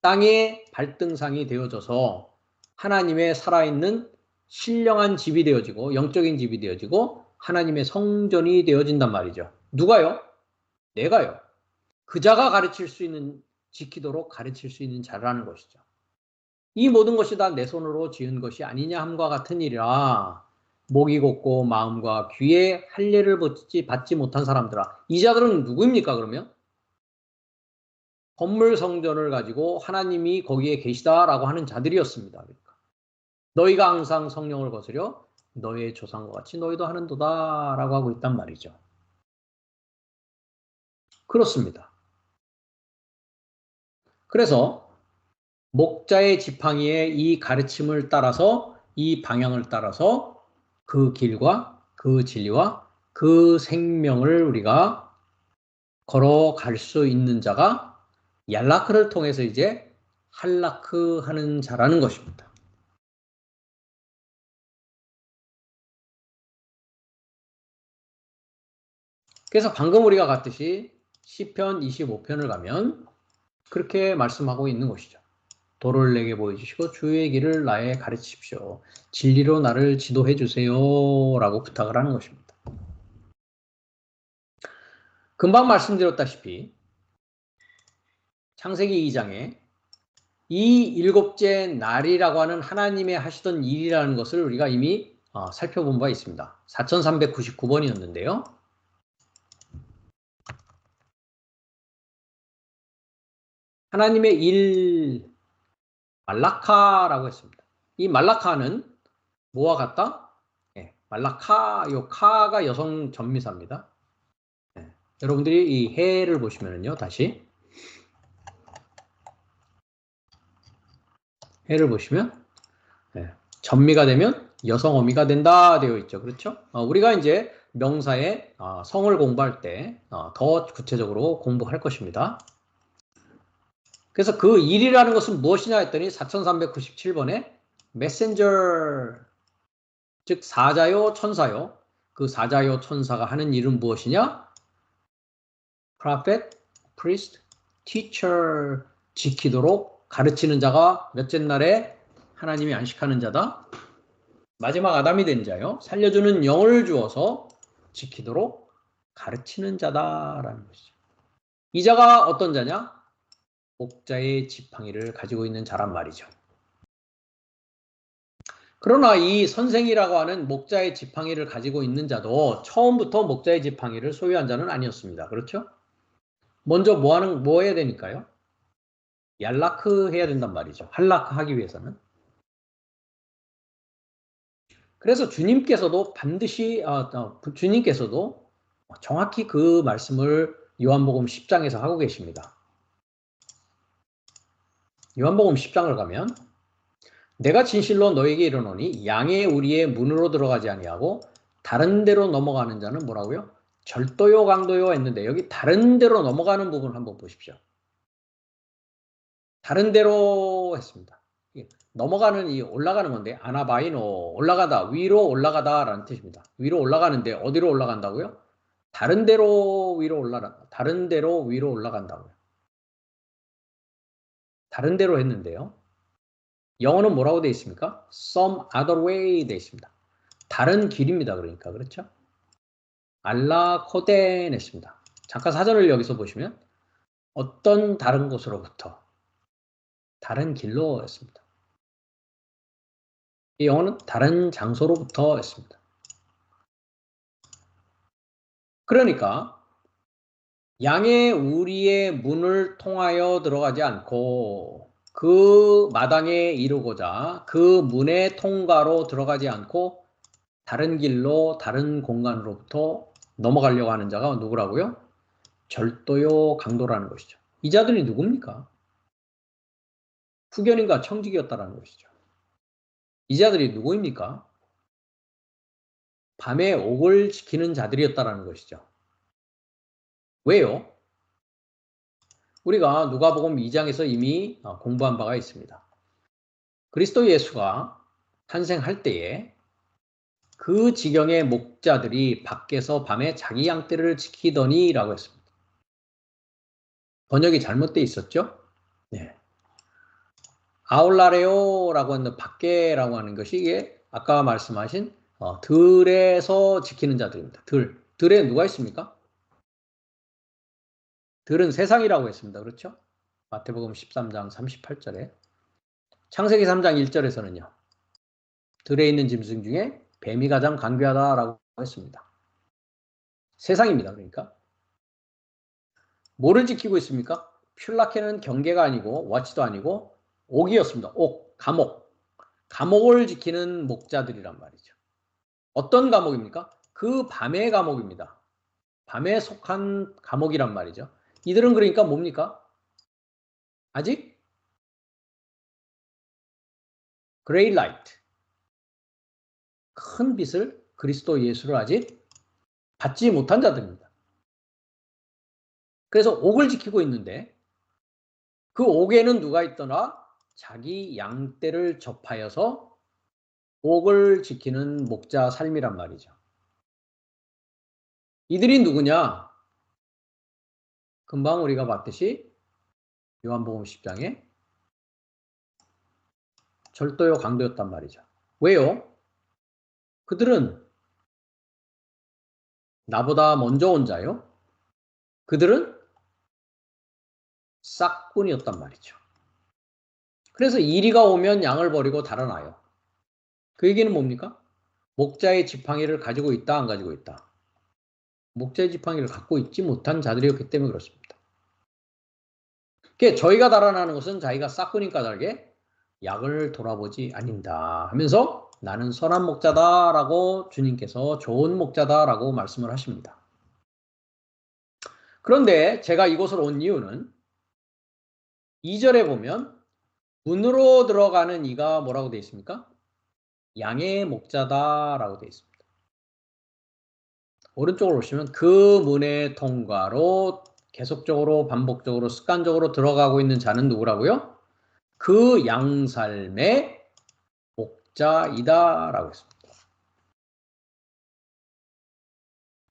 땅의 발등상이 되어져서 하나님의 살아있는 신령한 집이 되어지고 영적인 집이 되어지고 하나님의 성전이 되어진단 말이죠. 누가요? 내가요. 그 자가 가르칠 수 있는, 지키도록 가르칠 수 있는 자라는 것이죠. 이 모든 것이 다 내 손으로 지은 것이 아니냐 함과 같은 일이라 목이 곧고 마음과 귀에 할례를 받지 못한 사람들아. 이 자들은 누구입니까 그러면? 건물 성전을 가지고 하나님이 거기에 계시다라고 하는 자들이었습니다. 그러니까. 너희가 항상 성령을 거스려 너희의 조상과 같이 너희도 하는도다라고 하고 있단 말이죠. 그렇습니다. 그래서 목자의 지팡이의 이 가르침을 따라서 이 방향을 따라서 그 길과 그 진리와 그 생명을 우리가 걸어갈 수 있는 자가 얄라크를 통해서 이제 할라크 하는 자라는 것입니다. 그래서 방금 우리가 갔듯이 시편 25편을 가면 그렇게 말씀하고 있는 것이죠. 도를 내게 보여주시고 주의 길을 나에 가르치십시오. 진리로 나를 지도해 주세요. 라고 부탁을 하는 것입니다. 금방 말씀드렸다시피 창세기 2장에 이 일곱째 날이라고 하는 하나님의 하시던 일이라는 것을 우리가 이미 살펴본 바 있습니다. 4399번이었는데요. 하나님의 일 말라카라고 했습니다. 이 말라카는 뭐와 같다? 네, 말라카, 요 카가 여성 전미사입니다. 네, 여러분들이 이 해를 보시면요, 다시 해를 보시면 네, 전미가 되면 여성 어미가 된다 되어 있죠. 그렇죠? 우리가 이제 명사의 성을 공부할 때 더 구체적으로 공부할 것입니다. 그래서 그 일이라는 것은 무엇이냐 했더니 4397번에 메신저, 즉 사자요 천사요. 그 사자요 천사가 하는 일은 무엇이냐? prophet, priest, teacher 지키도록 가르치는 자가 몇째 날에 하나님이 안식하는 자다. 마지막 아담이 된 자요. 살려주는 영을 주어서 지키도록 가르치는 자다라는 것이죠. 이 자가 어떤 자냐? 목자의 지팡이를 가지고 있는 자란 말이죠. 그러나 이 선생이라고 하는 목자의 지팡이를 가지고 있는 자도 처음부터 목자의 지팡이를 소유한 자는 아니었습니다. 그렇죠? 먼저 뭐 해야 되니까요? 얄라크 해야 된단 말이죠. 할라크 하기 위해서는. 그래서 주님께서도 반드시 주님께서도 정확히 그 말씀을 요한복음 10장에서 하고 계십니다. 요한복음 10장을 가면 내가 진실로 너에게 이르노니 양의 우리의 문으로 들어가지 아니하고 다른 데로 넘어가는 자는 뭐라고요? 절도요 강도요 했는데 여기 다른 데로 넘어가는 부분 한번 보십시오. 다른 데로 했습니다. 넘어가는 이 올라가는 건데 아나바이노 올라가다 위로 올라가다라는 뜻입니다. 위로 올라가는데 어디로 올라간다고요? 다른 데로 위로 올라간다고요. 다른 데로 했는데요. 영어는 뭐라고 되어 있습니까? Some other way 되어 있습니다. 다른 길입니다. 그러니까 그렇죠? 알라 코덴 했습니다. 잠깐 사전을 여기서 보시면 어떤 다른 곳으로부터 다른 길로 했습니다. 이 영어는 다른 장소로부터 했습니다. 그러니까 양의 우리의 문을 통하여 들어가지 않고 그 마당에 이르고자 그 문의 통과로 들어가지 않고 다른 길로 다른 공간으로부터 넘어가려고 하는 자가 누구라고요? 절도요 강도라는 것이죠. 이 자들이 누굽니까? 후견인과 청직이었다라는 것이죠. 이 자들이 누구입니까? 밤에 옥을 지키는 자들이었다라는 것이죠. 왜요? 우리가 누가복음 2장에서 이미 공부한 바가 있습니다. 그리스도 예수가 탄생할 때에 그 지경의 목자들이 밖에서 밤에 자기 양떼를 지키더니라고 했습니다. 번역이 잘못되어 있었죠? 네. 아울라레오라고 하는 밖에라고 하는 것이 이게 아까 말씀하신 들에서 지키는 자들입니다. 들에 누가 있습니까? 들은 세상이라고 했습니다. 그렇죠? 마태복음 13장 38절에 창세기 3장 1절에서는요. 들에 있는 짐승 중에 뱀이 가장 간귀하다라고 했습니다. 세상입니다. 그러니까 뭐를 지키고 있습니까? 퓰라케는 경계가 아니고 와치도 아니고 옥이었습니다. 옥, 감옥. 감옥을 지키는 목자들이란 말이죠. 어떤 감옥입니까? 그 밤의 감옥입니다. 밤에 속한 감옥이란 말이죠. 이들은 그러니까 뭡니까? 아직 그레이 라이트, 큰 빛을 그리스도 예수를 아직 받지 못한 자들입니다. 그래서 옥을 지키고 있는데 그 옥에는 누가 있더라? 자기 양떼를 접하여서 옥을 지키는 목자 삶이란 말이죠. 이들이 누구냐? 금방 우리가 봤듯이 요한복음 10장에 절도요 강도였단 말이죠. 왜요? 그들은 나보다 먼저 온 자요. 그들은 싹꾼이었단 말이죠. 그래서 이리가 오면 양을 버리고 달아나요. 그 얘기는 뭡니까? 목자의 지팡이를 가지고 있다, 안 가지고 있다? 목자의 지팡이를 갖고 있지 못한 자들이었기 때문에 그렇습니다. 그러니까 저희가 달아나는 것은 자기가 싹꾼인 까닭에 양을 돌아보지 않는다 하면서 나는 선한 목자다라고 주님께서 좋은 목자다라고 말씀을 하십니다. 그런데 제가 이곳을 온 이유는 2절에 보면 문으로 들어가는 이가 뭐라고 되어 있습니까? 양의 목자다라고 되어 있습니다. 오른쪽으로 보시면 그 문의 통과로 계속적으로 반복적으로 습관적으로 들어가고 있는 자는 누구라고요? 그 양살의 목자이다라고 했습니다.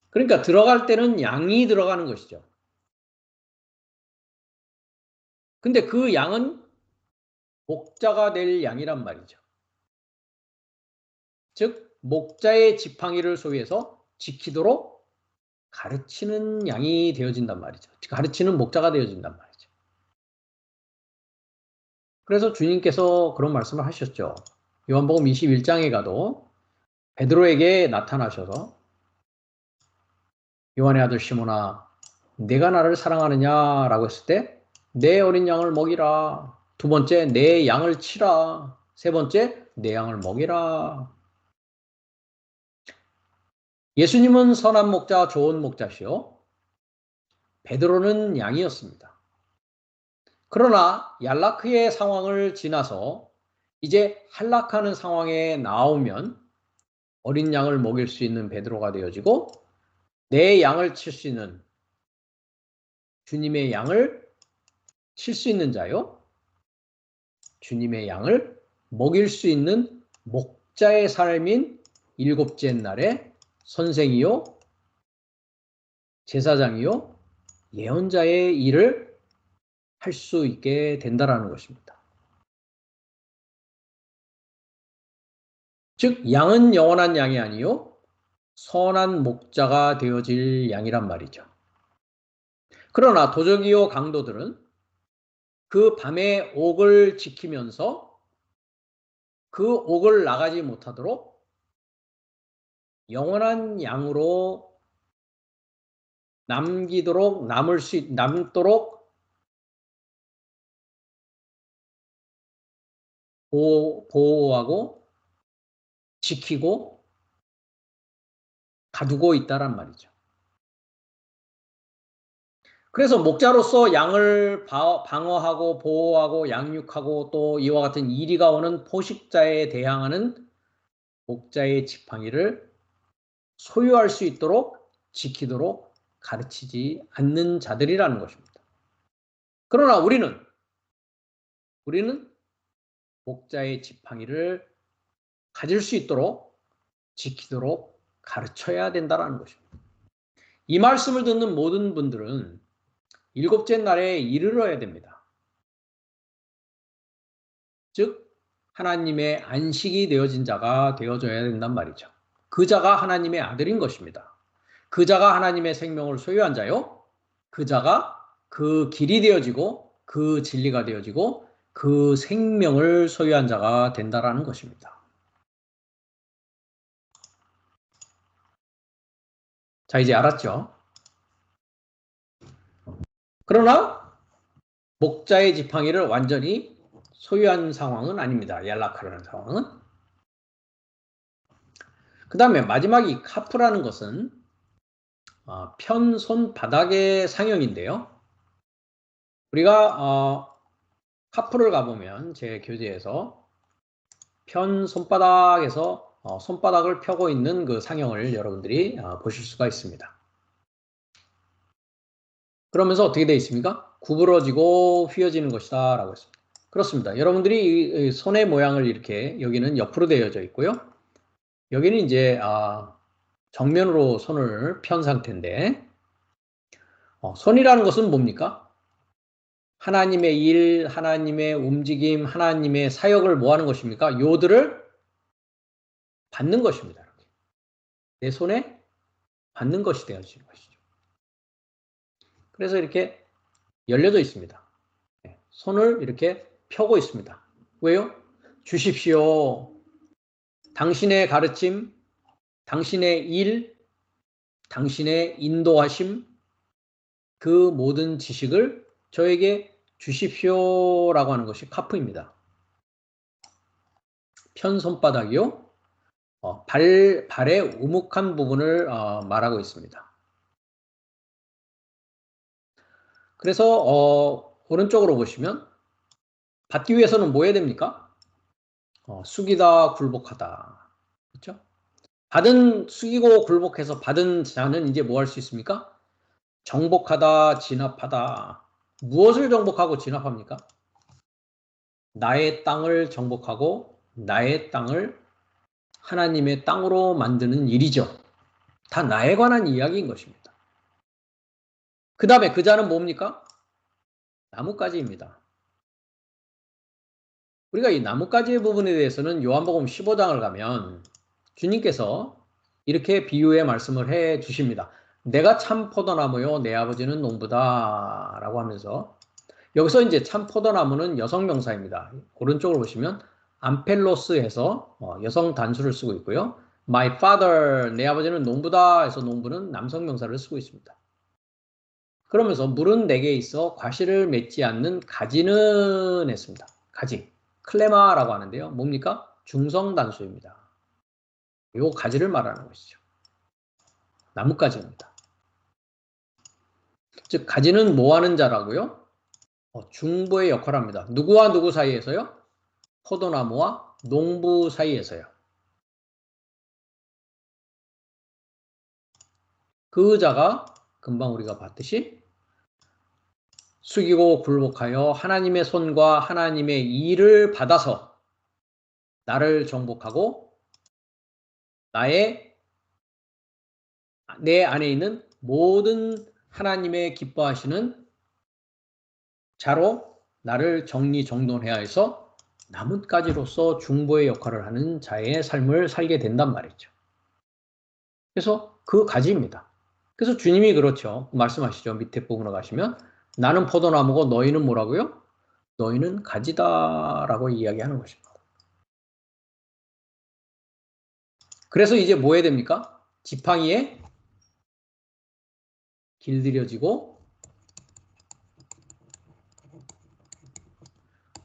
그러니까 들어갈 때는 양이 들어가는 것이죠. 근데 그 양은 목자가 될 양이란 말이죠. 즉 목자의 지팡이를 소유해서 지키도록 가르치는 양이 되어진단 말이죠. 가르치는 목자가 되어진단 말이죠. 그래서 주님께서 그런 말씀을 하셨죠. 요한복음 21장에 가도 베드로에게 나타나셔서 요한의 아들 시몬아 내가 나를 사랑하느냐라고 했을 때 내 어린 양을 먹이라. 두 번째 내 양을 치라. 세 번째 내 양을 먹이라. 예수님은 선한 목자 좋은 목자시요 베드로는 양이었습니다. 그러나 얄라크의 상황을 지나서 이제 한락하는 상황에 나오면 어린 양을 먹일 수 있는 베드로가 되어지고 내 양을 칠 수 있는 주님의 양을 칠 수 있는 자요. 주님의 양을 먹일 수 있는 목자의 삶인 일곱째 날에 선생이요, 제사장이요, 예언자의 일을 할 수 있게 된다라는 것입니다. 즉 양은 영원한 양이 아니요 선한 목자가 되어질 양이란 말이죠. 그러나 도적이요 강도들은 그 밤에 옥을 지키면서 그 옥을 나가지 못하도록 영원한 양으로 남도록 보호하고 지키고 가두고 있다란 말이죠. 그래서 목자로서 양을 방어하고 보호하고 양육하고 또 이와 같은 이리가 오는 포식자에 대항하는 목자의 지팡이를 소유할 수 있도록 지키도록 가르치지 않는 자들이라는 것입니다. 그러나 우리는 목자의 지팡이를 가질 수 있도록 지키도록 가르쳐야 된다는 것입니다. 이 말씀을 듣는 모든 분들은 일곱째 날에 이르러야 됩니다. 즉 하나님의 안식이 되어진 자가 되어져야 된단 말이죠. 그 자가 하나님의 아들인 것입니다. 그 자가 하나님의 생명을 소유한 자요. 그 자가 그 길이 되어지고 그 진리가 되어지고 그 생명을 소유한 자가 된다라는 것입니다. 자, 이제 알았죠? 그러나 목자의 지팡이를 완전히 소유한 상황은 아닙니다. 얄라크라는 상황은. 그 다음에 마지막이 카프라는 것은 편손바닥의 상형인데요. 우리가 카프를 가보면 제 교재에서 편손바닥에서 손바닥을 펴고 있는 그 상형을 여러분들이 보실 수가 있습니다. 그러면서 어떻게 되어 있습니까? 구부러지고 휘어지는 것이다 라고 했습니다. 그렇습니다. 여러분들이 이 손의 모양을 이렇게 여기는 옆으로 되어져 있고요. 여기는 이제 정면으로 손을 편 상태인데 손이라는 것은 뭡니까? 하나님의 일, 하나님의 움직임, 하나님의 사역을 뭐 하는 것입니까? 요들을 받는 것입니다. 이렇게. 내 손에 받는 것이 되어지는 것이죠. 그래서 이렇게 열려져 있습니다. 손을 이렇게 펴고 있습니다. 왜요? 주십시오. 당신의 가르침, 당신의 일, 당신의 인도하심, 그 모든 지식을 저에게 주십시오라고 하는 것이 카프입니다. 편 손바닥이요. 발의 우묵한 부분을 말하고 있습니다. 그래서 오른쪽으로 보시면 받기 위해서는 뭐 해야 됩니까? 숙이다, 굴복하다. 그렇죠? 숙이고 굴복해서 받은 자는 이제 뭐 할 수 있습니까? 정복하다, 진압하다. 무엇을 정복하고 진압합니까? 나의 땅을 정복하고 나의 땅을 하나님의 땅으로 만드는 일이죠. 다 나에 관한 이야기인 것입니다. 그 다음에 그 자는 뭡니까? 나뭇가지입니다. 우리가 이 나뭇가지의 부분에 대해서는 요한복음 15장을 가면 주님께서 이렇게 비유의 말씀을 해 주십니다. 내가 참 포도나무요, 내 아버지는 농부다 라고 하면서 여기서 이제 참 포도나무는 여성 명사입니다. 오른쪽으로 보시면 암펠로스 해서 여성 단수를 쓰고 있고요. My father, 내 아버지는 농부다 해서 농부는 남성 명사를 쓰고 있습니다. 그러면서 물은 내게 있어 과실을 맺지 않는 가지는 했습니다. 가지. 클레마라고 하는데요. 뭡니까? 중성 단수입니다. 요 가지를 말하는 것이죠. 나뭇가지입니다. 즉 가지는 뭐 하는 자라고요? 중보의 역할을 합니다. 누구와 누구 사이에서요? 포도나무와 농부 사이에서요. 그 자가 금방 우리가 봤듯이 숙이고 굴복하여 하나님의 손과 하나님의 일을 받아서 나를 정복하고 내 안에 있는 모든 하나님의 기뻐하시는 자로 나를 정리정돈해야 해서 나뭇가지로서 중보의 역할을 하는 자의 삶을 살게 된단 말이죠. 그래서 그 가지입니다. 그래서 주님이 그렇죠. 말씀하시죠. 밑에 부분으로 가시면 나는 포도나무고 너희는 뭐라고요? 너희는 가지다라고 이야기하는 것입니다. 그래서 이제 뭐 해야 됩니까? 지팡이에 길들여지고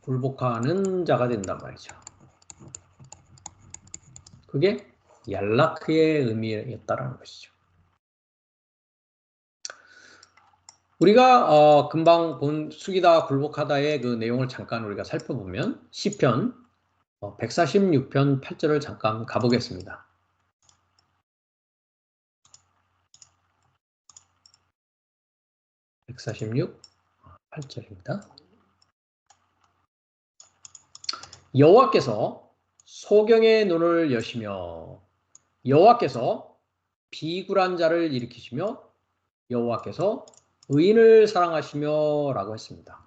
굴복하는 자가 된단 말이죠. 그게 얄라크의 의미였다라는 것이죠. 우리가 금방 본 숙이다 굴복하다의 그 내용을 잠깐 우리가 살펴보면 시편 146편 8절을 잠깐 가보겠습니다. 146 8절입니다. 여호와께서 소경의 눈을 여시며 여호와께서 비굴한 자를 일으키시며 여호와께서 의인을 사랑하시며 라고 했습니다.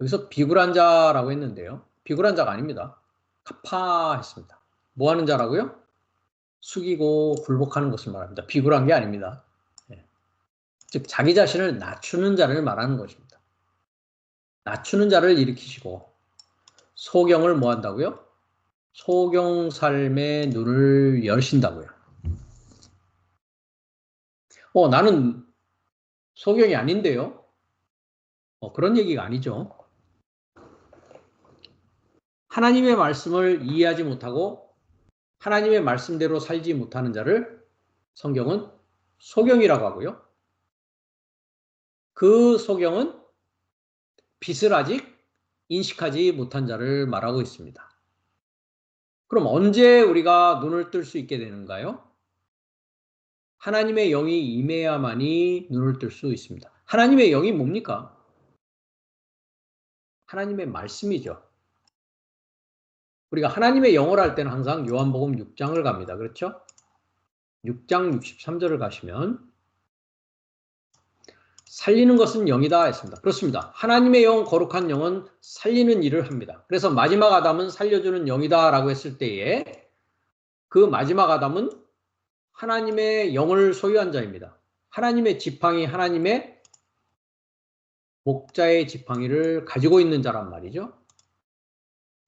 여기서 비굴한 자라고 했는데요. 비굴한 자가 아닙니다. 카파 했습니다. 뭐 하는 자라고요? 숙이고 굴복하는 것을 말합니다. 비굴한 게 아닙니다. 즉 자기 자신을 낮추는 자를 말하는 것입니다. 낮추는 자를 일으키시고 소경을 뭐 한다고요? 소경 삶의 눈을 여신다고요. 나는 소경이 아닌데요. 그런 얘기가 아니죠. 하나님의 말씀을 이해하지 못하고 하나님의 말씀대로 살지 못하는 자를 성경은 소경이라고 하고요. 그 소경은 빛을 아직 인식하지 못한 자를 말하고 있습니다. 그럼 언제 우리가 눈을 뜰 수 있게 되는가요? 하나님의 영이 임해야만이 눈을 뜰 수 있습니다. 하나님의 영이 뭡니까? 하나님의 말씀이죠. 우리가 하나님의 영을 할 때는 항상 요한복음 6장을 갑니다. 그렇죠? 6장 63절을 가시면 살리는 것은 영이다 했습니다. 그렇습니다. 하나님의 영, 거룩한 영은 살리는 일을 합니다. 그래서 마지막 아담은 살려주는 영이다 라고 했을 때에 그 마지막 아담은 하나님의 영을 소유한 자입니다. 하나님의 지팡이, 하나님의 목자의 지팡이를 가지고 있는 자란 말이죠.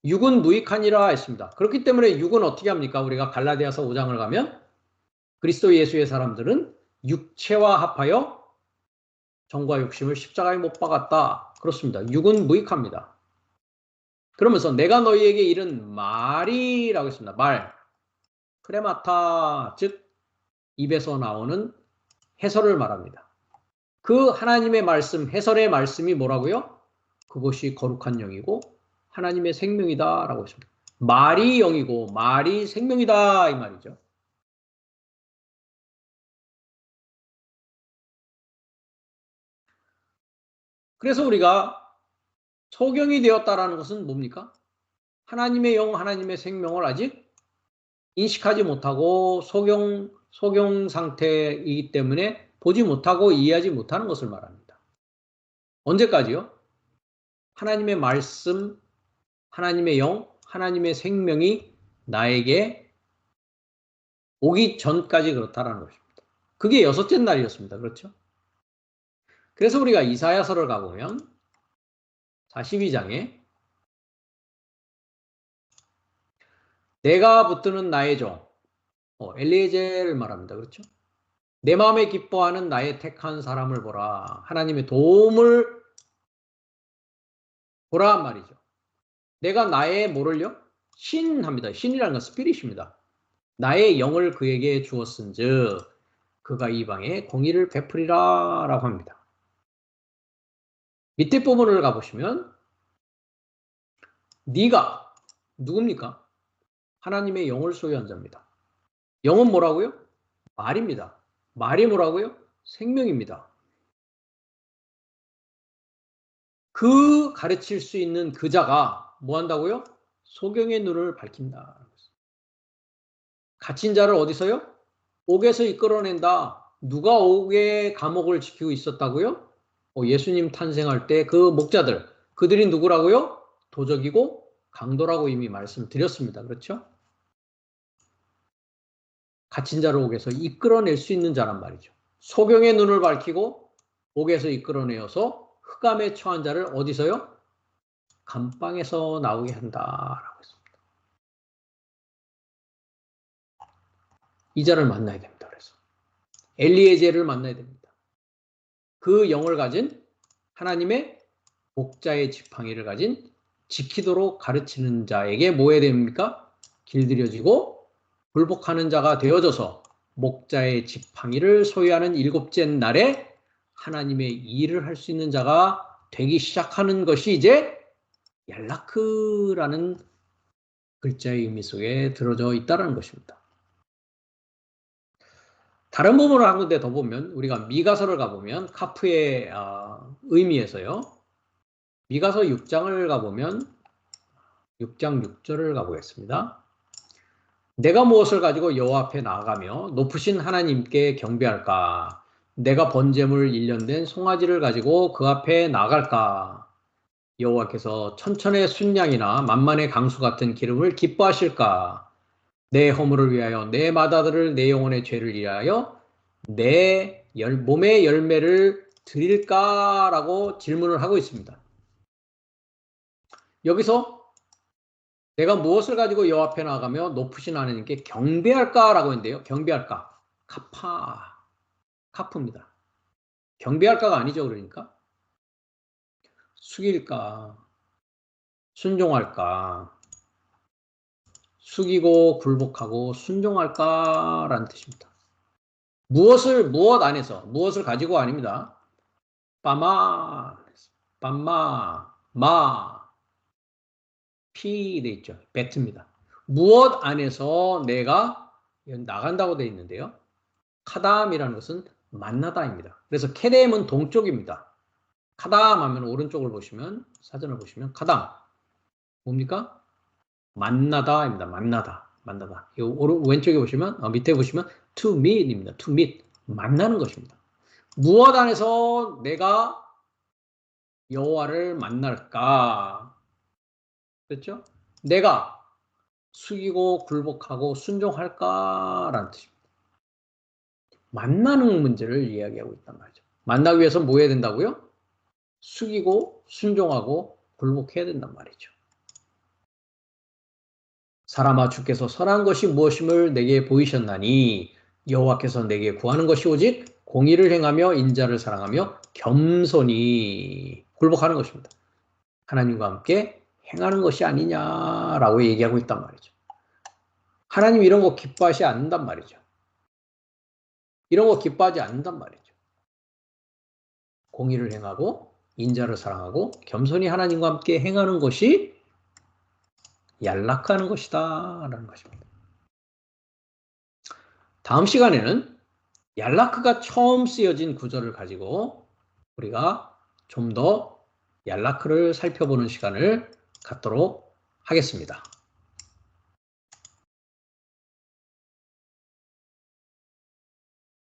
육은 무익하니라 했습니다. 그렇기 때문에 육은 어떻게 합니까? 우리가 갈라디아서 5장을 가면 그리스도 예수의 사람들은 육체와 합하여 정과 욕심을 십자가에 못 박았다. 그렇습니다. 육은 무익합니다. 그러면서 내가 너희에게 이른 말이라고 했습니다. 말. 크레마타, 즉 입에서 나오는 해설을 말합니다. 그 하나님의 말씀, 해설의 말씀이 뭐라고요? 그것이 거룩한 영이고 하나님의 생명이다 라고 했습니다. 말이 영이고 말이 생명이다 이 말이죠. 그래서 우리가 소경이 되었다라는 것은 뭡니까? 하나님의 영, 하나님의 생명을 아직 인식하지 못하고 소경 상태이기 때문에 보지 못하고 이해하지 못하는 것을 말합니다. 언제까지요? 하나님의 말씀, 하나님의 영, 하나님의 생명이 나에게 오기 전까지 그렇다라는 것입니다. 그게 여섯째 날이었습니다. 그렇죠? 그래서 우리가 이사야서를 가보면 42장에 내가 붙드는 나의 종, 엘리에젤을 말합니다. 그렇죠? 내 마음에 기뻐하는 나의 택한 사람을 보라. 하나님의 도움을 보라 말이죠. 내가 나의 뭐를요? 신합니다. 신이라는 건 스피릿입니다. 나의 영을 그에게 주었은즉 그가 이방에 공의를 베풀이라 라고 합니다. 밑에 부분을 가보시면 네가 누굽니까? 하나님의 영을 소유한 자입니다. 영은 뭐라고요? 말입니다. 말이 뭐라고요? 생명입니다. 그 가르칠 수 있는 그 자가 뭐 한다고요? 소경의 눈을 밝힌다. 갇힌 자를 어디서요? 옥에서 이끌어낸다. 누가 옥의 감옥을 지키고 있었다고요? 예수님 탄생할 때 그 목자들, 그들이 누구라고요? 도적이고 강도라고 이미 말씀드렸습니다. 그렇죠? 갇힌 자를 옥에서 이끌어낼 수 있는 자란 말이죠. 소경의 눈을 밝히고 옥에서 이끌어내어서 흑암에 처한 자를 어디서요? 감방에서 나오게 한다라고 했습니다. 이 자를 만나야 됩니다. 그래서 엘리에제를 만나야 됩니다. 그 영을 가진 하나님의 목자의 지팡이를 가진 지키도록 가르치는 자에게 뭐 해야 됩니까? 길들여지고 굴복하는 자가 되어져서 목자의 지팡이를 소유하는 일곱째 날에 하나님의 일을 할 수 있는 자가 되기 시작하는 것이 이제 얄라크라는 글자의 의미 속에 들어져 있다는 것입니다. 다른 부분을 한 군데 더 보면 우리가 미가서를 가보면 카프의 의미에서요. 미가서 6장을 가보면 6장 6절을 가보겠습니다. 내가 무엇을 가지고 여호와 앞에 나아가며 높으신 하나님께 경배할까? 내가 번제물 1년 송아지를 가지고 그 앞에 나갈까? 여호와께서 천천의 순양이나 만만의 강수 같은 기름을 기뻐하실까? 내 허물을 위하여 내 마다들을 내 영혼의 죄를 위하여 내 몸의 열매를 드릴까라고 질문을 하고 있습니다. 여기서 내가 무엇을 가지고 여호와 앞에 나가며 높으신 하나님께 경배할까라고 했는데요. 경배할까? 카프입니다. 경배할까가 아니죠. 그러니까 숙일까? 순종할까? 숙이고 굴복하고 순종할까라는 뜻입니다. 무엇 안에서 무엇을 가지고 아닙니다. 빠마 마 피 돼 있죠. 뱉습니다. 무엇 안에서 내가 나간다고 돼 있는데요. 카담이라는 것은 만나다입니다. 그래서 케뎀은 동쪽입니다. 카담 하면 오른쪽을 보시면, 사전을 보시면 카담 뭡니까? 만나다입니다. 만나다. 만나다. 이 왼쪽에 보시면, 밑에 보시면 to meet입니다. to meet. 만나는 것입니다. 무엇 안에서 내가 여호와를 만날까? 그렇죠? 내가 숙이고 굴복하고 순종할까라는 뜻입니다. 만나는 문제를 이야기하고 있단 말이죠. 만나기 위해서 뭐 해야 된다고요? 숙이고 순종하고 굴복해야 된단 말이죠. 사람아 주께서 선한 것이 무엇임을 내게 보이셨나니 여호와께서 내게 구하는 것이 오직 공의를 행하며 인자를 사랑하며 겸손히 굴복하는 것입니다. 하나님과 함께 행하는 것이 아니냐라고 얘기하고 있단 말이죠. 하나님 이런 거 기뻐하지 않는단 말이죠. 이런 거 기뻐하지 않는단 말이죠. 공의를 행하고 인자를 사랑하고 겸손히 하나님과 함께 행하는 것이 얄락하는 것이다 라는 것입니다. 다음 시간에는 얄라크가 처음 쓰여진 구절을 가지고 우리가 좀 더 얄라크를 살펴보는 시간을 갖도록 하겠습니다.